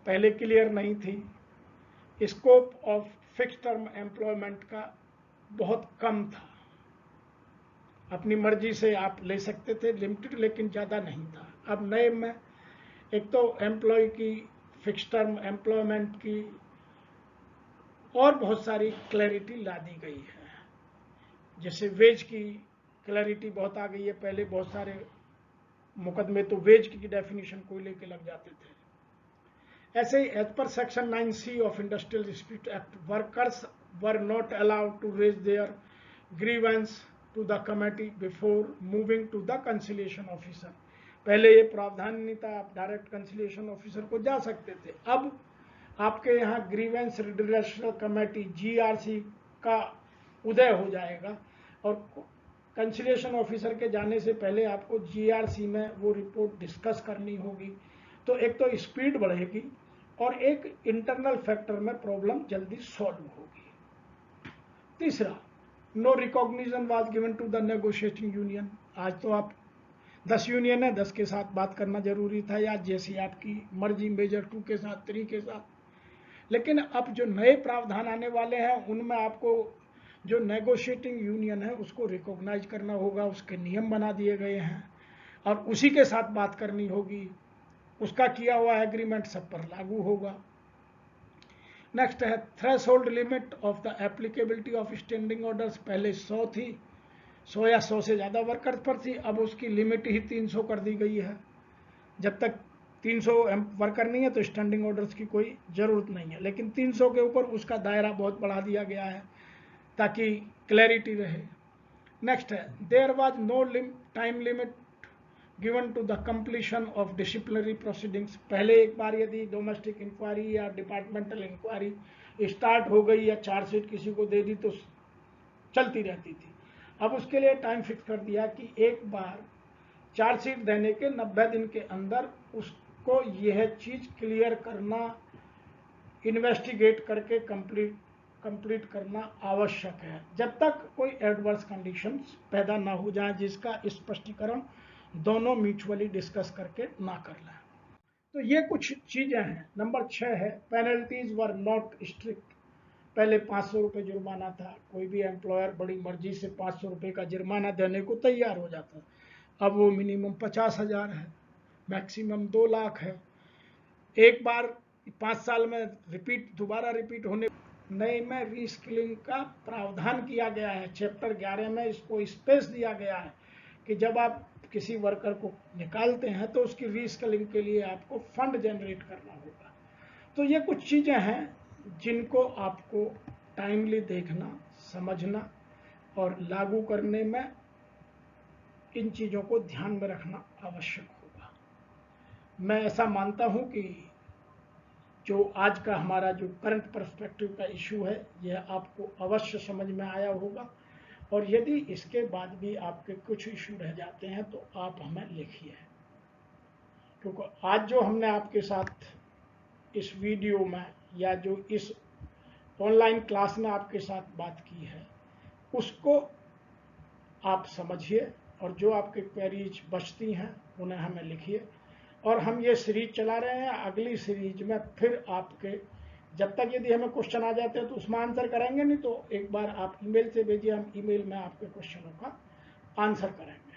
पहले क्लियर नहीं थी। Scope of fix term employment का बहुत कम था, अपनी मर्जी से आप ले सकते थे, लिमिटेड, लेकिन ज़्यादा नहीं था। अब नए में एक तो एम्प्लॉय की, फिक्स टर्म एम्प्लॉयमेंट की और बहुत सारी क्लैरिटी ला दी गई है। जैसे वेज की क्लैरिटी बहुत आ गई है, पहले बहुत सारे मुकदमे तो वेज की डेफिनेशन को लेके लग जाते थे। ऐसे ही एज पर section 9C of industrial dispute act, workers were not allowed to raise their grievance to the committee before moving to the conciliation officer. पहले ये प्रावधान नहीं था, आप डायरेक्ट कंसिलिएशन ऑफिसर को जा सकते थे। अब आपके यहाँ ग्रीवेंस रिड्रेसल कमेटी GRC का उदय हो जाएगा और कंसिलिएशन ऑफिसर के जाने से पहले आपको GRC में वो रिपोर्ट डिस्कस करनी होगी। तो एक तो स्पीड बढ़ेगी और एक इंटरनल फैक्टर में प्रॉब्लम जल्दी सॉल्व होगी। तीसरा, no recognition was given to the negotiating union. आज तो आप 10 यूनियन है, 10 के साथ बात करना जरूरी था, या जैसी आपकी मर्जी, मेजर 2 के साथ, 3 के साथ। लेकिन अब जो नए प्रावधान आने वाले हैं उनमें आपको जो नेगोशिएटिंग यूनियन है उसको रिकॉग्नाइज करना होगा, उसके नियम बना दिए गए हैं और उसी के साथ बात करनी होगी। उसका किया हुआ एग्रीमेंट सब पर लागू होगा। नेक्स्ट है threshold limit of the applicability of standing orders. पहले 100 थी, 100 या 100 से ज़्यादा वर्कर्स पर थी, अब उसकी लिमिट ही 300 कर दी गई है। जब तक 300 वर्कर नहीं है तो स्टैंडिंग ऑर्डर्स की कोई ज़रूरत नहीं है, लेकिन 300 के ऊपर उसका दायरा बहुत बढ़ा दिया गया है ताकि क्लैरिटी रहे। नेक्स्ट है there was no time limit given to the completion of disciplinary proceedings. पहले एक बार यदि डोमेस्टिक इंक्वायरी या डिपार्टमेंटल इंक्वायरी स्टार्ट हो गई या चार्जशीट किसी को दे दी तो चलती रहती थी। अब उसके लिए टाइम फिक्स कर दिया कि एक बार चार्जशीट देने के 90 दिन के अंदर उसको यह चीज क्लियर करना, इन्वेस्टिगेट करके कंप्लीट करना आवश्यक है, जब तक कोई एडवर्स कंडीशंस पैदा ना हो जाए जिसका स्पष्टीकरण दोनों म्यूचुअली डिस्कस करके ना कर लें। तो ये कुछ चीजें हैं। नंबर 6 है पेनल्टीज वर नॉट स्ट्रिक्ट। पहले 500 रुपये जुर्माना था, कोई भी एम्प्लॉयर बड़ी मर्जी से 500 रुपये का जुर्माना देने को तैयार हो जाता, अब वो मिनिमम 50,000 है, मैक्सिमम 2 लाख है। एक बार 5 साल में दोबारा रिपीट होने नए में रीस्किलिंग का प्रावधान किया गया है। चैप्टर 11 में इसको स्पेस दिया गया है कि जब आप किसी वर्कर को निकालते हैं तो उसकी रीस्किलिंग के लिए आपको फंड जनरेट करना होगा। तो ये कुछ चीज़ें हैं जिनको आपको टाइमली देखना, समझना और लागू करने में इन चीज़ों को ध्यान में रखना आवश्यक होगा। मैं ऐसा मानता हूं कि जो आज का हमारा जो करंट पर्सपेक्टिव का इशू है यह आपको अवश्य समझ में आया होगा, और यदि इसके बाद भी आपके कुछ इशू रह जाते हैं तो आप हमें लिखिए, क्योंकि आज जो हमने आपके साथ इस वीडियो में या जो इस ऑनलाइन क्लास में आपके साथ बात की है उसको आप समझिए, और जो आपके क्वेरीज बचती हैं उन्हें हमें लिखिए। और हम ये सीरीज चला रहे हैं, अगली सीरीज में फिर आपके जब तक यदि हमें क्वेश्चन आ जाते हैं तो उसमें आंसर करेंगे, नहीं तो एक बार आप ईमेल से भेजिए, हम ईमेल में आपके क्वेश्चनों का आंसर करेंगे।